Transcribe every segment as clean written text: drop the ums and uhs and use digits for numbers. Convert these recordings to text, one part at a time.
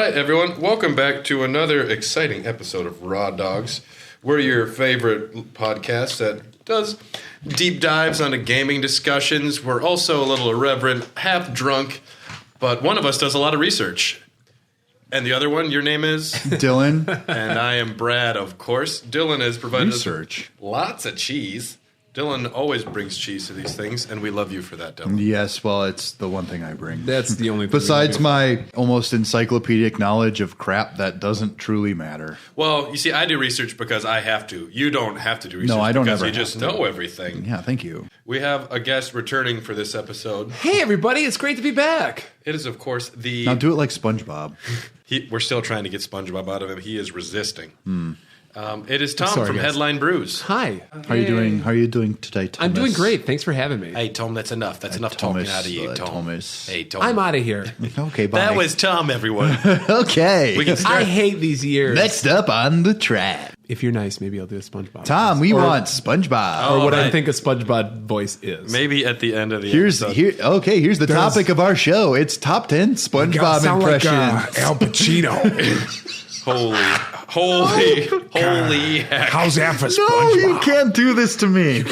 right, everyone. Welcome back to another exciting episode of Raw Dogs. We're your favorite podcast that does deep dives onto gaming discussions. We're also a little irreverent, half drunk, but one of us does a lot of research. And the other one, your name is? Dylan. And I am Brad, of course. Dylan has provided research. Lots of cheese. Dylan always brings cheese to these things, and we love you for that, Dylan. Yes, well, it's the one thing I bring. That's the only thing. Besides my almost encyclopedic knowledge of crap that doesn't truly matter. Well, you see, I do research because I have to. You don't have to do research. No, I don't because ever you just know everything. Yeah, thank you. We have a guest returning for this episode. Hey, everybody, it's great to be back. It is, of course, the... Now do it like SpongeBob. We're still trying to get SpongeBob out of him. He is resisting. It is Tom from guys. Headline Brews. Hi. How are you doing? How are you doing today, Thomas? I'm doing great. Thanks for having me. Hey, Tom, that's enough. That's enough Thomas, talking out of you, Tom. Thomas. Hey, Tom. I'm out of here. Okay, bye. That was Tom, everyone. Okay. We can I start. hate these years. Next up on the track. If you're nice, maybe I'll do a SpongeBob. Tom, we want SpongeBob. Or what I right. think a SpongeBob voice is. Maybe at the end of the Here's episode. here's the topic of our show. It's top 10 SpongeBob impressions. Al Pacino. Holy heck. How's that for SpongeBob? No, you can't do this to me.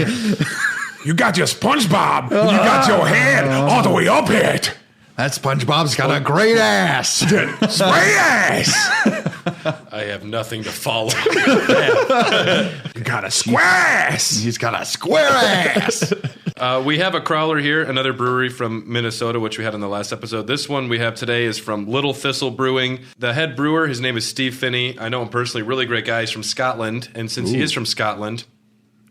You got your SpongeBob. And you got your head all the way up it. That SpongeBob's got a great ass. Spray ass. I have nothing to follow. You got a square ass. He's got a square ass. We have a crawler here, another brewery from Minnesota, which we had in the last episode. This one we have today is from Little Thistle Brewing. The head brewer, his name is Steve Finney. I know him personally, really great guy. He's from Scotland, and since he is from Scotland,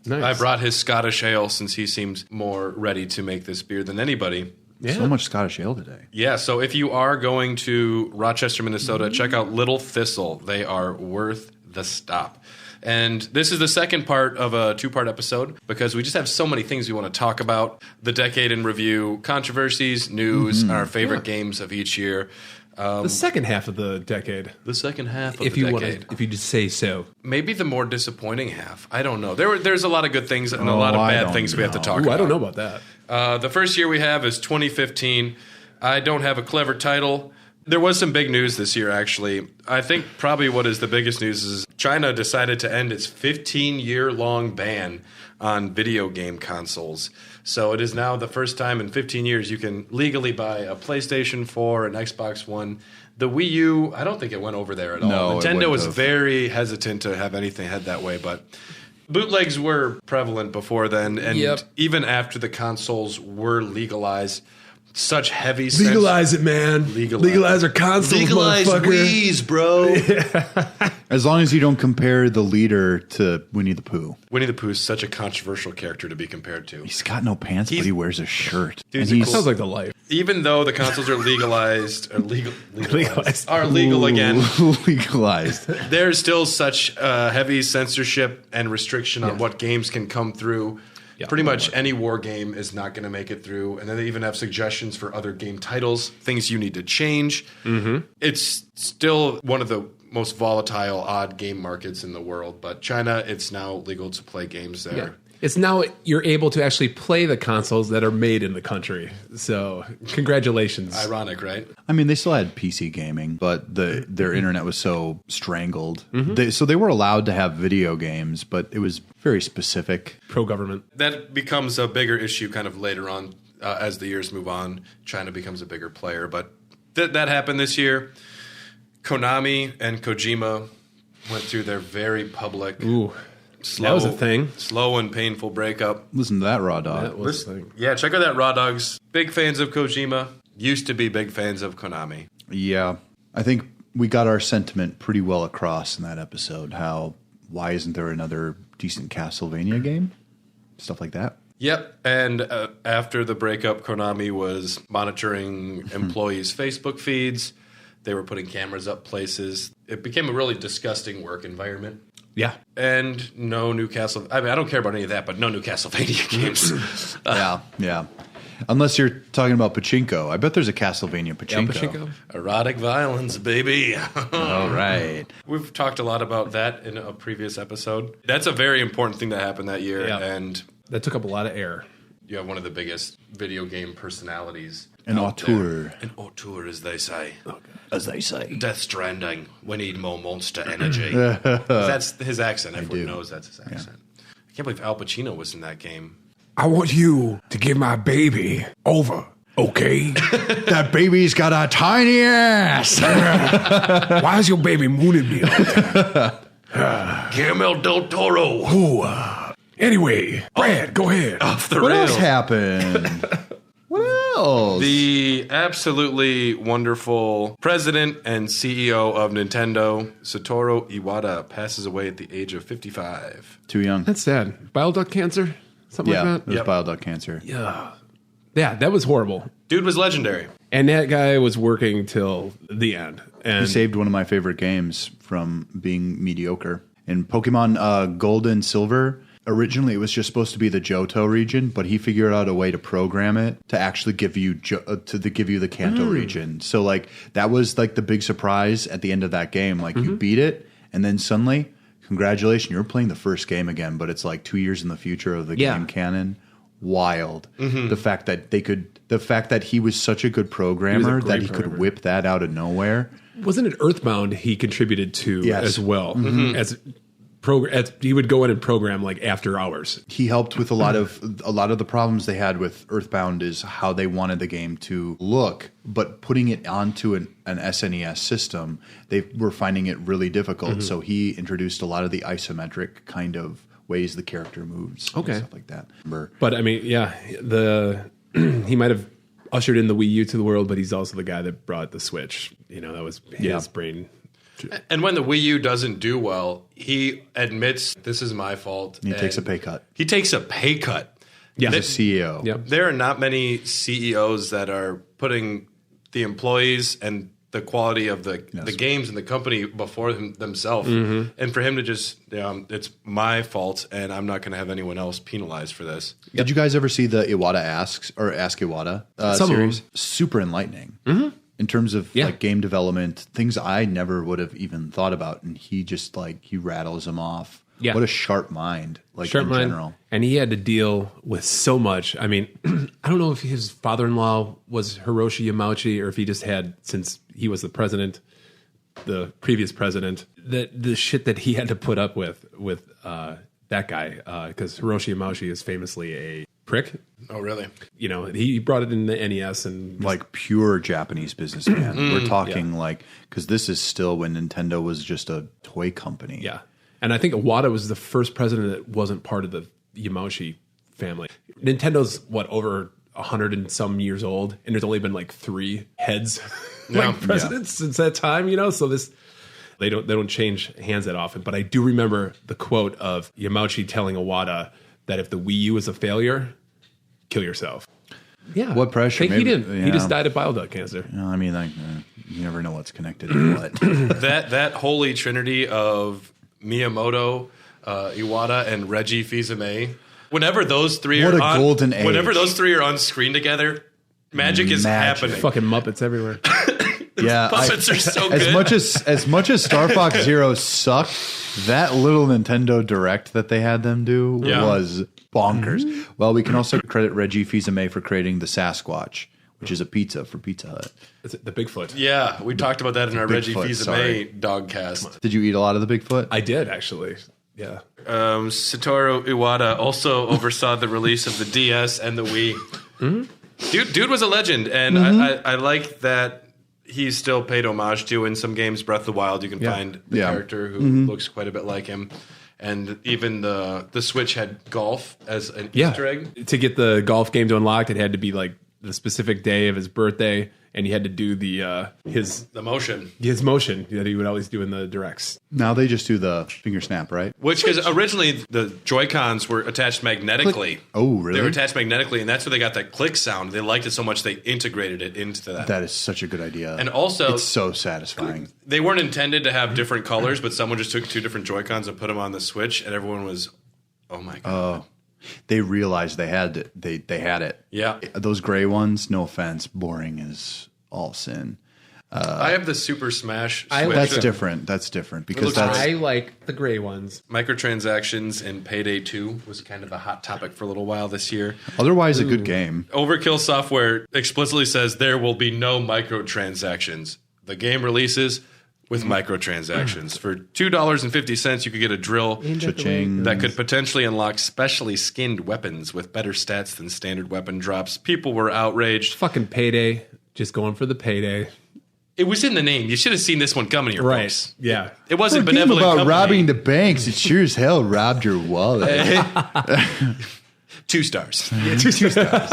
Nice. I brought his Scottish ale since he seems more ready to make this beer than anybody. Yeah. So much Scottish ale today. Yeah, so if you are going to Rochester, Minnesota, check out Little Thistle. They are worth the stop. And this is the second part of a two-part episode because we just have so many things we want to talk about. The decade in review, controversies, news, our favorite games of each year. The second half of the decade. The second half of If the you decade. want, if you just say so. Maybe the more disappointing half. I don't know. There's a lot of good things and a lot of I bad don't things we have to know. talk Ooh, about. I don't know about that. The first year we have is 2015. I don't have a clever title. There was some big news this year, actually. I think probably what is the biggest news is China decided to end its 15-year-long ban on video game consoles. So it is now the first time in 15 years you can legally buy a PlayStation 4, an Xbox One. The Wii U, I don't think it went over there at all. No, it Nintendo wouldn't was have. very hesitant to have anything head that way, but bootlegs were prevalent before then, and Yep. even after the consoles were legalized, such heavy Legalize it, man. Legalize. our consoles, motherfucker. Wii's, bro. As long as you don't compare the leader to Winnie the Pooh. Winnie the Pooh is such a controversial character to be compared to. He's got no pants, but he wears a shirt. Dude's And a he's Sounds like the life. Even though the consoles are legalized, or Legalized. are legal again, legalized. there's still such heavy censorship and restriction on what games can come through. Yeah. Pretty much any war game is not going to make it through. And then they even have suggestions for other game titles, things you need to change. Mm-hmm. It's still one of the most volatile, odd game markets in the world. But China, it's now legal to play games there. Yeah. It's now you're able to actually play the consoles that are made in the country. So, congratulations. Ironic, right? I mean, they still had PC gaming, but their internet was so strangled. So they were allowed to have video games, but it was very specific. Pro-government. That becomes a bigger issue kind of later on as the years move on. China becomes a bigger player. But that happened this year. Konami and Kojima went through their very public... Ooh. Slow, That was a thing. Slow and painful breakup. Listen to that, Raw Dog. That was a thing. Yeah, check out that Raw Dogs. Big fans of Kojima. Used to be big fans of Konami. Yeah. I think we got our sentiment pretty well across in that episode. Why isn't there another decent Castlevania game? Stuff like that. Yep. And after the breakup, Konami was monitoring employees' Facebook feeds. They were putting cameras up places. It became a really disgusting work environment. Yeah. And no new I don't care about any of that, but no new Castlevania games. Yeah. Unless you're talking about Pachinko. I bet there's a Castlevania Pachinko. Pachinko. Erotic violence, baby. All right. We've talked a lot about that in a previous episode. That's a very important thing that happened that year. Yeah. And That took up a lot of air. you have one of the biggest video game personalities. An out auteur. there. An auteur, as they say. Okay. as they say. Death Stranding. We need more monster energy. That's his accent. Everyone knows that's his accent. I can't believe Al Pacino was in that game. I want you to give my baby over, okay? That baby's got a tiny ass. Why is your baby mooning me all the time? Guillermo del Toro. Anyway, Brad, go ahead. Off the What rails. else happened? What else? The absolutely wonderful president and CEO of Nintendo, Satoru Iwata, passes away at the age of 55. Too young. That's sad. Bile duct cancer? Something Yeah, like it was Yep. bile duct cancer. that? Yeah, that was horrible. Dude was legendary. And that guy was working till the end. And He saved one of my favorite games from being mediocre. In Pokemon Gold and Silver, originally it was just supposed to be the Johto region, but he figured out a way to program it to actually give you the Kanto region. So like that was like the big surprise at the end of that game. Like you beat it, and then suddenly, congratulations, you're playing the first game again, but it's like 2 years in the future of the game canon. Wild. The fact that he was such a good programmer great that he programmer. could whip that out of nowhere. wasn't it Earthbound he contributed to Yes. as well? As he would go in and program like after hours. He helped with a lot of the problems they had with Earthbound is how they wanted the game to look, but putting it onto an SNES system, they were finding it really difficult. So he introduced a lot of the isometric kind of ways the character moves, and Okay. stuff like that. Remember? But I mean, yeah, he might have ushered in the Wii U to the world, but he's also the guy that brought the Switch. You know, that was his brain. And when the Wii U doesn't do well, he admits this is my fault. He takes a pay cut. He takes a pay cut. Yeah. He's a CEO. Yep. There are not many CEOs that are putting the employees and the quality of the games and the company before themselves. And for him to just, it's my fault and I'm not going to have anyone else penalized for this. Did you guys ever see the Iwata Ask Iwata Some of series? them. Super enlightening. In terms of like game development, things I never would have even thought about, and he just he rattles them off. Yeah. What a sharp mind, in general. And he had to deal with so much. I mean, I don't know if his father-in-law was Hiroshi Yamauchi or if he just had, since he was the president, the previous president, the shit that he had to put up with that guy, because Hiroshi Yamauchi is famously a prick. Oh, really? You know, he brought it in the NES and Like pure Japanese businessman. We're talking because this is still when Nintendo was just a toy company. yeah. And I think Iwata was the first president that wasn't part of the Yamauchi family. Nintendo's over 100 and some years old, and there's only been 3 heads presidents since that time. So they don't change hands that often. But I do remember the quote of Yamauchi telling Iwata that if the Wii U is a failure, kill yourself. Yeah, What pressure? He Maybe- didn't. He just yeah. died of bile duct cancer. I mean, you never know what's connected to what. that holy trinity of Miyamoto, Iwata, and Reggie Fils-Aimé. Whenever those three What are a on, golden age. Whenever those three are on screen together, magic is happening. Fucking Muppets everywhere. Yeah, Puppets are so as good. much as Star Fox Zero sucked, that little Nintendo Direct that they had them do was bonkers. Well, we can also credit Reggie Fils-Aimé for creating the Sasquatch, which is a pizza for Pizza Hut. It's the Bigfoot. Yeah, we talked about that in our Reggie Bigfoot, Fils-Aimé dogcast. Did you eat a lot of the Bigfoot? I did actually. Yeah. Satoru Iwata also oversaw the release of the DS and the Wii. Dude was a legend, and I like that he's still paid homage to in some games. Breath of the Wild, you can find the character who looks quite a bit like him. And even the Switch had golf as an Easter egg. To get the golf game to unlock, it had to be the specific day of his birthday, and he had to do his motion. motion that he would always do in the directs. Now they just do the finger snap, right? Which, because originally the Joy-Cons were attached magnetically. Click. Oh, really? They were attached magnetically, and that's where they got that click sound. They liked it so much they integrated it into that. That is such a good idea. And also, it's so satisfying. they weren't intended to have different colors, but someone just took 2 different Joy-Cons and put them on the Switch, and everyone was, oh my God. They realized they had it. They had it. Yeah. Those gray ones, no offense, boring as all sin. I have the Super Smash Switch. That's different because looks that's great. I like the gray ones. Microtransactions in Payday 2 was kind of a hot topic for a little while this year. otherwise a good game. Overkill Software explicitly says there will be no microtransactions. The game releases with microtransactions. For $2.50, you could get a drill Cha-ching. that could potentially unlock specially skinned weapons with better stats than standard weapon drops. People were outraged. Fucking payday. Just going for the payday. It was in the name. You should have seen this one coming to your folks. Yeah. It wasn't For a game benevolent about company. robbing the banks. It sure as hell robbed your wallet. 2 stars. 2 stars.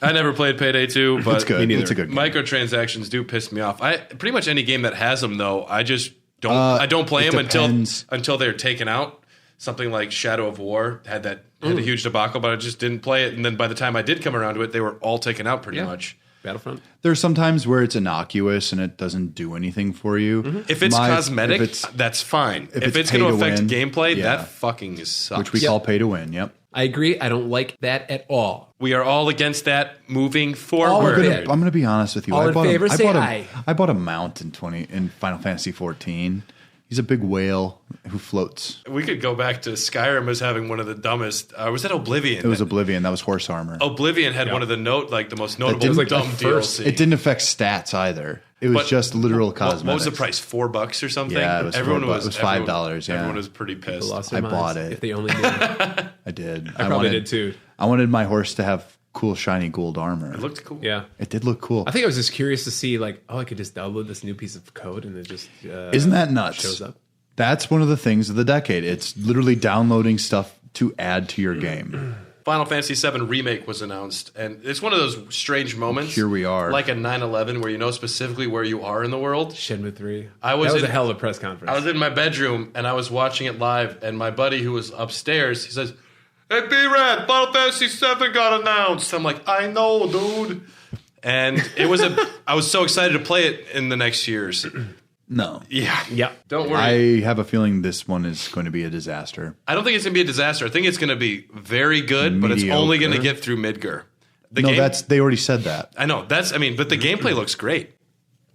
I never played Payday 2, but It's good. It's a good game. microtransactions do piss me off. Pretty much any game that has them, though, I just don't. I don't play it them depends. until they're taken out. Something like Shadow of War had a huge debacle, but I just didn't play it. And then by the time I did come around to it, they were all taken out pretty much. Battlefront. There's some times where it's innocuous and it doesn't do anything for you. If it's cosmetic, that's fine. If it's going to affect gameplay, that fucking sucks. Which we call pay to win. Yep. I agree. I don't like that at all. We are all against that moving All forward. of it. I'm going to be honest with you. All in favor, say aye. I bought a mount in Final Fantasy 14. He's a big whale who floats. We could go back to Skyrim as having one of the dumbest. Was that Oblivion? It was Oblivion. That was horse armor. Oblivion had one of the most notable didn't- like the dumb first- DLC. It didn't affect stats either. It was just literal cosmetics. What was the price? $4 or something? Yeah, it was $4. It was $5, yeah. Everyone was pretty pissed. Lost their I minds. bought it. If they only knew. I did. I probably did too. I wanted my horse to have cool, shiny gold armor. It looked cool. Yeah. It did look cool. I think I was just curious to see, like, I could just download this new piece of code and it just Isn't that nuts? shows up. That's one of the things of the decade. It's literally downloading stuff to add to your game. Final Fantasy VII Remake was announced, and it's one of those strange moments. Here we are. Like a 9/11 where you know specifically where you are in the world. Shenmue 3. That was a hell of a press conference. I was in my bedroom, and I was watching it live, and my buddy who was upstairs, he says, "Hey, B-Rad, Final Fantasy VII got announced." I'm like, "I know, dude." And I was so excited to play it in the next years. No. Yeah. Don't worry. I have a feeling this one is going to be a disaster. I don't think it's going to be a disaster. I think it's going to be very good, but it's only going to get through Midgar. They already said that. I know. But the gameplay looks great.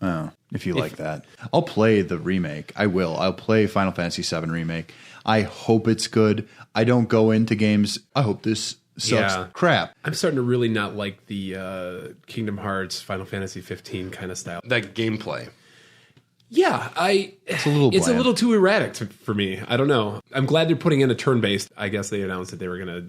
Oh, if you like that. I'll play the remake. I will. I'll play Final Fantasy VII Remake. I hope it's good. I don't go into games. I hope this sucks crap. I'm starting to really not like the Kingdom Hearts, Final Fantasy 15 kind of style. That gameplay. Yeah, it's a little too erratic for me. I don't know. I'm glad they're putting in a turn-based. I guess they announced that they were going to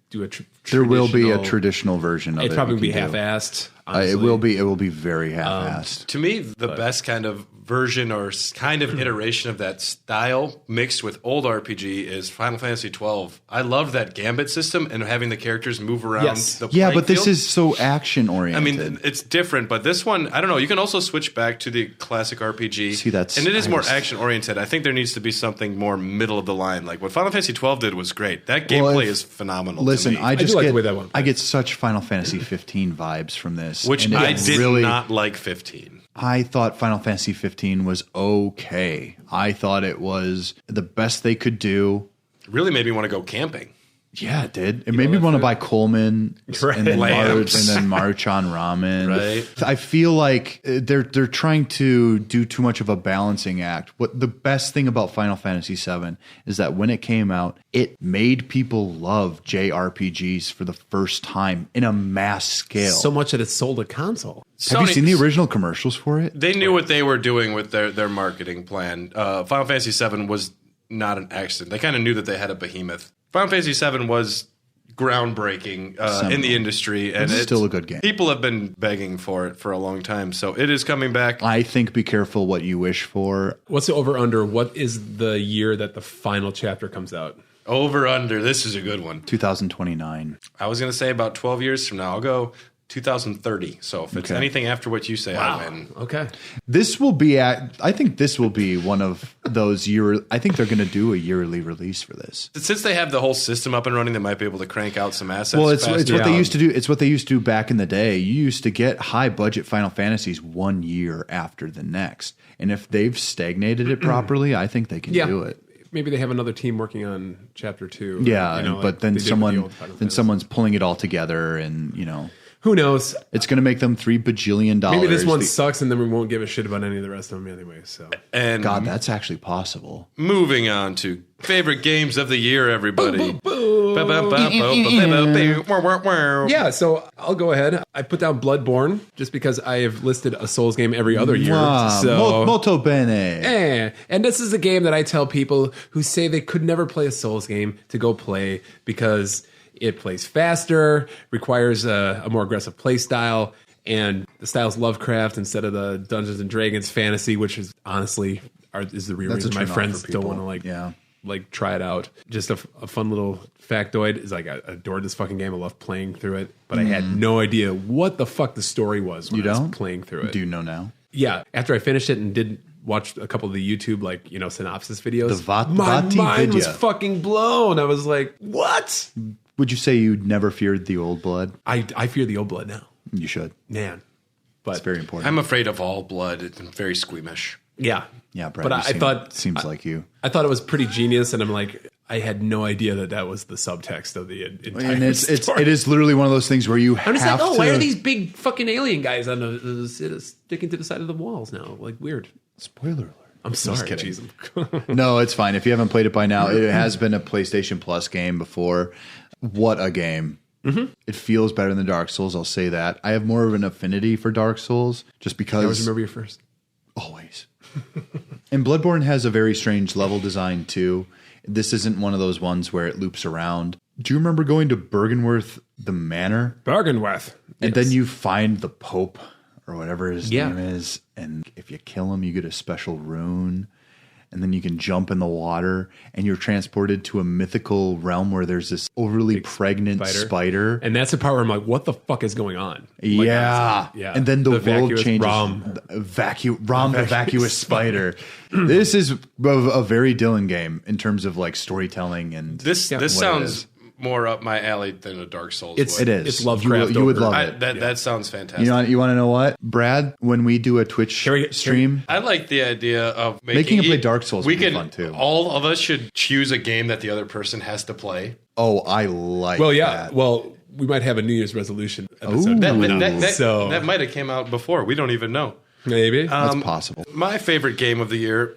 do a There will be a traditional version of it. It'd probably you be can do. half-assed. It will be. It will be very half-assed. To me, the best kind of version or kind of iteration of that style mixed with old RPG is Final Fantasy 12. I love that gambit system and having the characters move around the Yeah, playing but this field. is so action-oriented. I mean, it's different, but this one, I don't know. You can also switch back to the classic RPG. See, and it is more action-oriented. I think there needs to be something more middle of the line. Like what Final Fantasy 12 did was great. That gameplay is phenomenal. Listen, to me. I just do like get the way that one I get such Final Fantasy 15 vibes from this, which and I it did really, not like 15. I thought Final Fantasy 15 was okay. I thought it was the best they could do. Really made me want to go camping. Yeah, it did. It made me want to buy Coleman and then march on ramen. Right. I feel like they're trying to do too much of a balancing act. What the best thing about Final Fantasy VII is that when it came out, it made people love JRPGs for the first time in a mass scale. So much that it sold a console. Have you seen the original commercials for it? They knew what they were doing with their marketing plan. Final Fantasy VII was not an accident. They kind of knew that they had a behemoth. Final Fantasy VII was groundbreaking in the industry, and It's still a good game. People have been begging for it for a long time, so it is coming back. I think be careful what you wish for. What's the over-under? What is the year that the final chapter comes out? Over under. This is a good one. 2029. I was going to say about 12 years from now. I'll go 2030. So if it's anything after what you say, I win. Okay. This will be I think this will be one of those I think they're going to do a yearly release for this. Since they have the whole system up and running, they might be able to crank out some assets. Well, it's faster. what they used to do. It's what they used to do back in the day. You used to get high budget Final Fantasies 1 year after the next. And if they've stagnated it properly, I think they can do it. Maybe they have another team working on chapter 2. Yeah, you know, but like then they did with the old Final Fantasy. someone's pulling it all together and, Who knows? It's going to make them $3 bajillion. Maybe this one sucks, and then we won't give a shit about any of the rest of them anyway. So, And God, that's actually possible. moving on to favorite games of the year, everybody. yeah, so I'll go ahead. I put down Bloodborne just because I have listed a Souls game every other year. So Molto bene. And this is a game that I tell people who say they could never play a Souls game to go play because it plays faster, requires a more aggressive play style, and the style's Lovecraft instead of the Dungeons and Dragons fantasy, which is honestly is the real reason my friends don't want to like try it out. Just a fun little factoid is like I adored this fucking game. I love playing through it, but I had no idea what the fuck the story was when I was playing through it. Do you know now? Yeah, after I finished it and did watch a couple of the YouTube synopsis videos, My mind was fucking blown. I was like, what? Would you say you never feared the old blood? I fear the old blood now. You should. Man. But It's very important. I'm afraid of all blood. I'm very squeamish. yeah. Yeah, Brad, but I thought seems like you. I thought it was pretty genius, and I'm like, I had no idea that was the subtext of the entire And story. it is literally one of those things where you I'm have just like, to. why are these big fucking alien guys sticking to the side of the walls now? Like, weird. Spoiler alert. I'm sorry. kidding. Jeez. No, it's fine. If you haven't played it by now, it has been a PlayStation Plus game before. What a game. Mm-hmm. It feels better than Dark Souls, I'll say that. I have more of an affinity for Dark Souls just because... I always remember you first. Always. And Bloodborne has a very strange level design too. This isn't one of those ones where it loops around. Do you remember going to Bergenworth, the manor? Bergenworth. And then you find the Pope or whatever his name is. And if you kill him, you get a special rune. And then you can jump in the water and you're transported to a mythical realm where there's this overly pregnant spider. And that's the part where I'm like, what the fuck is going on? Yeah. And then the world vacuous changes. Rom. The vacuous spider. This is a very Dylan game in terms of like storytelling and This sounds more up my alley than a Dark Souls would. It is. It's Lovecraft. You would love it. That sounds fantastic. You want to know what? Brad, when we do a Twitch stream... I like the idea of making him play Dark Souls would be fun too. All of us should choose a game that the other person has to play. Oh, I like that. Well, we might have a New Year's resolution episode. That might have came out before. We don't even know. Maybe. That's possible. My favorite game of the year,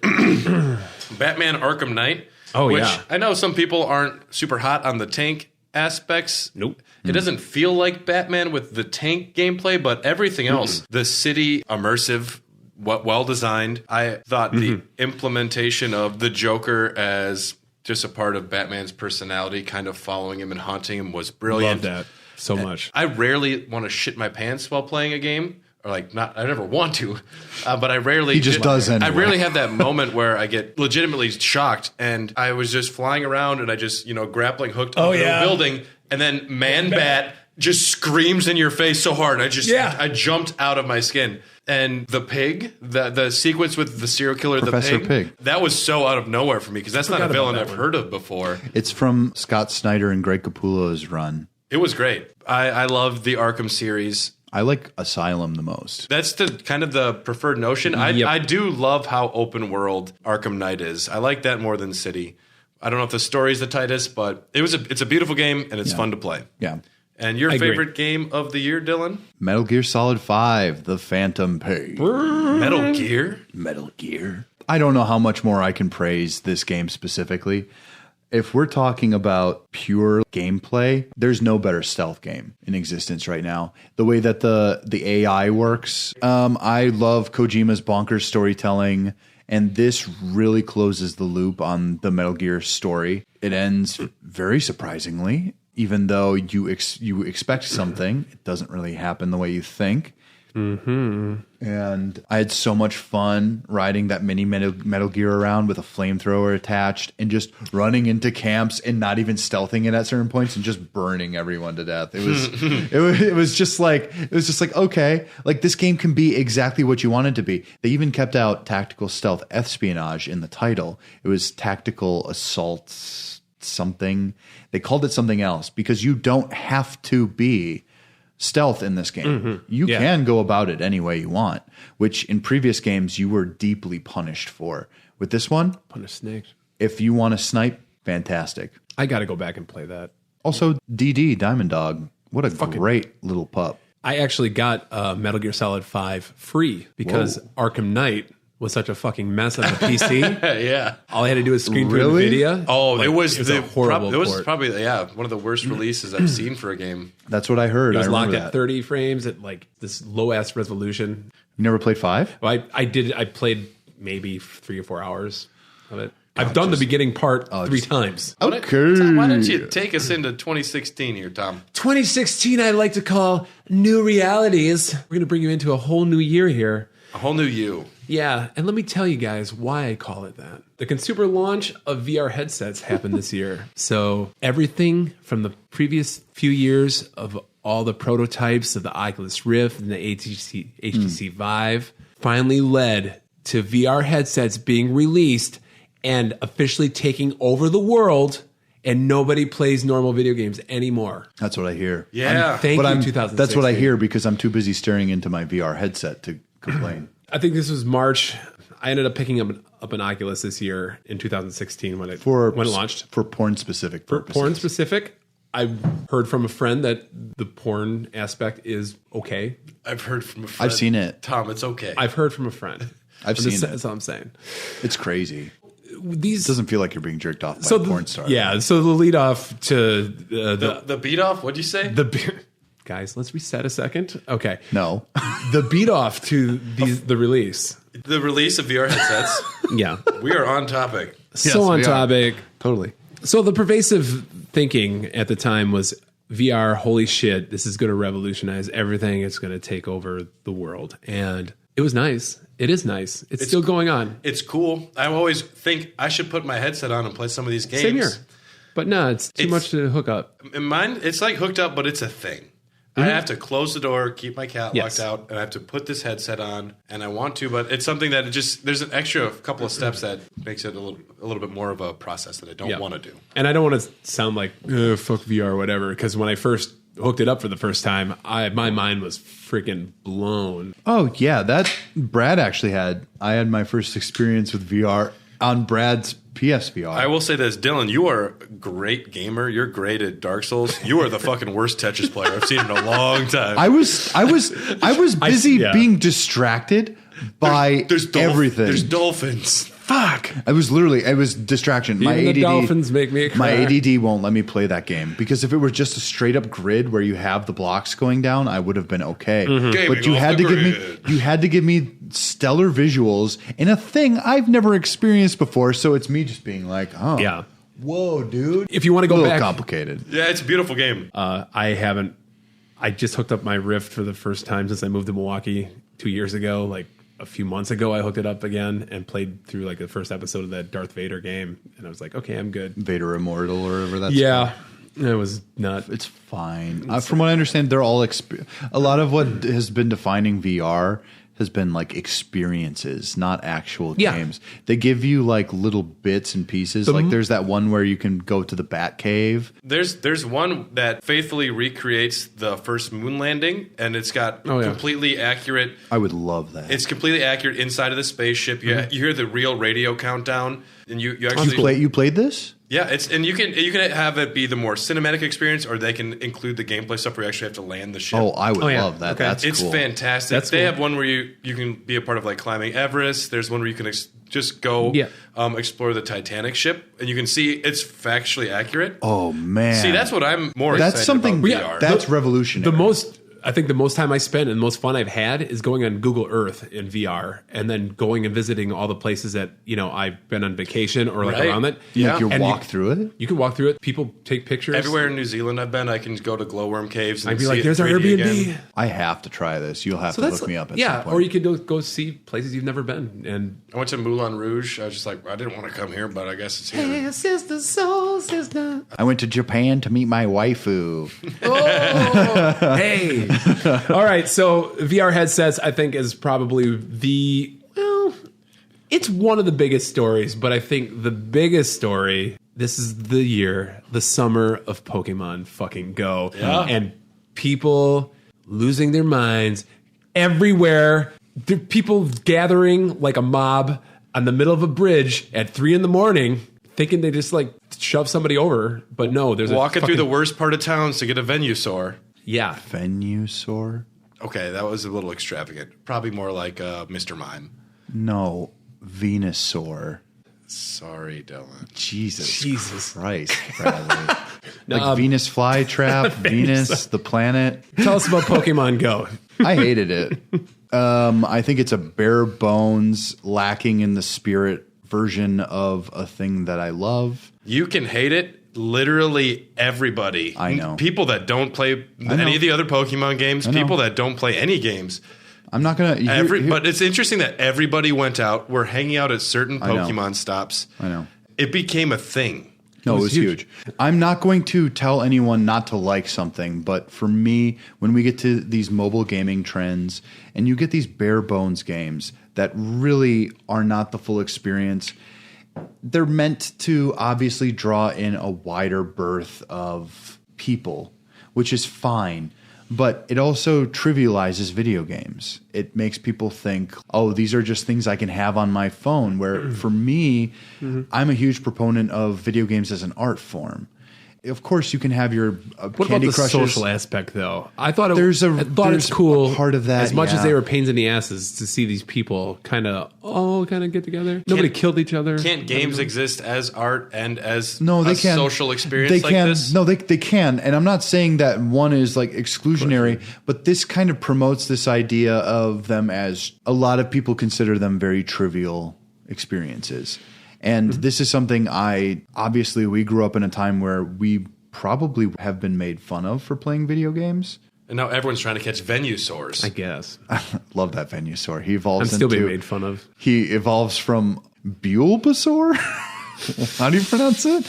Batman Arkham Knight. Oh, which yeah. I know some people aren't super hot on the tank aspects. Nope. It doesn't feel like Batman with the tank gameplay, but everything else, the city immersive, well designed. I thought the implementation of the Joker as just a part of Batman's personality, kind of following him and haunting him, was brilliant. Love that so much. I rarely want to shit my pants while playing a game. Or I never want to, but I rarely. He just does anyway. I rarely have that moment where I get legitimately shocked, and I was just flying around, and I just grappling hooked up to a building, and then Man-Bat just screams in your face so hard, I jumped out of my skin. And the pig, the sequence with the serial killer, Professor Pig, that was so out of nowhere for me because that's not a villain I've heard of before. It's from Scott Snyder and Greg Capullo's run. It was great. I love the Arkham series. I like Asylum the most. That's the kind of the preferred notion. I do love how open world Arkham Knight is. I like that more than City. I don't know if the story's the tightest, but it's a beautiful game and it's fun to play. Yeah. And your favorite game of the year, Dylan? Metal Gear Solid 5, The Phantom Pain. Metal Gear? Metal Gear. I don't know how much more I can praise this game specifically. If we're talking about pure gameplay, there's no better stealth game in existence right now. The way that the AI works, I love Kojima's bonkers storytelling, and this really closes the loop on the Metal Gear story. It ends very surprisingly, even though you expect something. It doesn't really happen the way you think. Mm-hmm. And I had so much fun riding that mini Metal Gear around with a flamethrower attached and just running into camps and not even stealthing it at certain points and just burning everyone to death. It was just like okay, like this game can be exactly what you want it to be. They even kept out tactical stealth espionage in the title. It was tactical assault something. They called it something else because you don't have to be stealth in this game. Mm-hmm. You can go about it any way you want, which in previous games you were deeply punished for. With this one, punish snakes. If you want to snipe, fantastic. I got to go back and play that. Also, DD Diamond Dog, what a great little pup. I actually got Metal Gear Solid 5 free because Arkham Knight was such a fucking mess on the PC. Yeah. All I had to do was screen through Really? NVIDIA. Oh, Like, it was a horrible it was port. probably one of the worst releases I've seen for a game. That's what I heard. It was I locked remember at that. 30 frames at like this low ass resolution. You never played 5? Well, I played maybe 3 or 4 hours of it. I've done the beginning part 3 times. Okay. Why don't you take us into 2016 here, Tom? 2016, I like to call new realities. We're going to bring you into a whole new year here. A whole new you. Yeah, and let me tell you guys why I call it that. The consumer launch of VR headsets happened this year. So everything from the previous few years of all the prototypes of the Oculus Rift and the HTC Vive finally led to VR headsets being released and officially taking over the world, and nobody plays normal video games anymore. That's what I hear. Yeah. Thank But you, 2016. that's what I hear because I'm too busy staring into my VR headset to complain. I think this was March. I ended up picking up an Oculus this year in 2016 when it launched. For porn specific purposes. Porn specific, I heard from a friend that the porn aspect is okay. I've heard from a friend. I've seen it. Tom, it's okay. I've heard from a friend. I've seen it. That's all I'm saying. It's crazy. These It doesn't feel like you're being jerked off by a porn star. Yeah, so the lead off to the beat off, what'd you say? Guys, let's reset a second. Okay. No. The beat off to the release. The release of VR headsets. Yeah. We are on topic. So on we are. topic. Totally. So the pervasive thinking at the time was VR, holy shit, this is going to revolutionize everything. It's going to take over the world. And it was nice. It is nice. It's still going on. It's cool. I always think I should put my headset on and play some of these games. Same here. But no, it's too much to hook up. In mine, it's like hooked up, but it's a thing. I have to close the door, keep my cat Yes. locked out, and I have to put this headset on. And I want to, but it's something that there's an extra couple of steps that makes it a little bit more of a process that I don't want to do. And I don't want to sound like fuck VR or whatever, because when I first hooked it up for the first time, my mind was freaking blown. Oh, yeah. That Brad actually had. I had my first experience with VR on Brad's PSVR. I will say this, Dylan, you are a great gamer. You're great at Dark Souls. You are the fucking worst Tetris player I've seen in a long time. I was busy yeah. being distracted by everything. There's dolphins. Fuck. It was distraction. My Even ADD, the dolphins make me cry. My ADD won't let me play that game because if it were just a straight up grid where you have the blocks going down, I would have been okay. But you Gaming had off to the give me stellar visuals in a thing I've never experienced before. So it's me just being like, oh, Yeah. whoa, dude. If you want to A go little back, complicated. Yeah, it's a beautiful game. I just hooked up my Rift for the first time since I moved to Milwaukee 2 years ago. Like a few months ago, I hooked it up again and played through like the first episode of that Darth Vader game. And I was like, okay, I'm good. Vader Immortal or whatever that's Yeah. It was not. It's fine. From what I understand, they're all a lot of what has been defining VR has been like experiences, not actual games. They give you like little bits and pieces. Like there's that one where you can go to the Bat Cave. There's one that faithfully recreates the first moon landing, and it's got completely accurate. I would love that. It's completely accurate inside of the spaceship. You hear the real radio countdown, and you actually You played this? Yeah, and you can have it be the more cinematic experience, or they can include the gameplay stuff where you actually have to land the ship. Oh, I would yeah. love that. Okay. That's It's cool. fantastic. They have one where you can be a part of like climbing Everest. There's one where you can just go explore the Titanic ship, and you can see it's factually accurate. Oh man! See, that's what I'm more That's excited something. about VR. That's revolutionary. I think the most time I spent and the most fun I've had is going on Google Earth in VR and then going and visiting all the places that, I've been on vacation or like around it. Yeah. Like you And walk through it. You can walk through it. People take pictures. Everywhere in New Zealand I've been, I can go to glowworm caves and I'd be see like, it there's our 3D Airbnb. again. I have to try this. You'll have to hook me up at some point. Or you could go see places you've never been. And I went to Moulin Rouge. I was just like, I didn't want to come here, but I guess it's here. sister, soul sister. I went to Japan to meet my waifu. Hey. All right. So VR headsets, I think, is probably it's one of the biggest stories, but I think the biggest story, this is the year, the summer of Pokemon fucking Go. Yeah. And people losing their minds everywhere. There are people gathering like a mob on the middle of a bridge at 3 a.m, thinking they just like shove somebody over. But no, there's Walking a through the worst part of town to get a Venusaur. Yeah. Venusaur? Okay, that was a little extravagant. Probably more like Mr. Mime. No, Venusaur. Sorry, Dylan. Jesus Christ, Bradley. Like Venus flytrap, Venus, the planet. Tell us about Pokemon Go. I hated it. I think it's a bare bones, lacking in the spirit version of a thing that I love. You can hate it. Literally everybody. I know. People that don't play any of the other Pokemon games, people that don't play any games. I'm not going to... But it's interesting that everybody went out. We're hanging out at certain Pokemon stops. I know. It became a thing. No, it was huge. I'm not going to tell anyone not to like something, but for me, when we get to these mobile gaming trends and you get these bare bones games that really are not the full experience, they're meant to obviously draw in a wider berth of people, which is fine. But it also trivializes video games. It makes people think, oh, these are just things I can have on my phone. Where for me, I'm a huge proponent of video games as an art form. Of course, you can have your What Candy about the Crushes. social aspect, though? I thought There's it's cool. a part of that, as much as yeah. they were pains in the asses to see these people kind of get together. Nobody killed each other. Can't games exist as art and as No, they a can. social experience They like can. this? No, they can. And I'm not saying that one is like exclusionary, but this kind of promotes this idea of them as a lot of people consider them very trivial experiences. And this is something obviously we grew up in a time where we probably have been made fun of for playing video games. And now everyone's trying to catch Venusaurs. I guess. Love that Venusaur. He evolves I'm still being into- made fun of. He evolves from Bulbasaur? How do you pronounce it?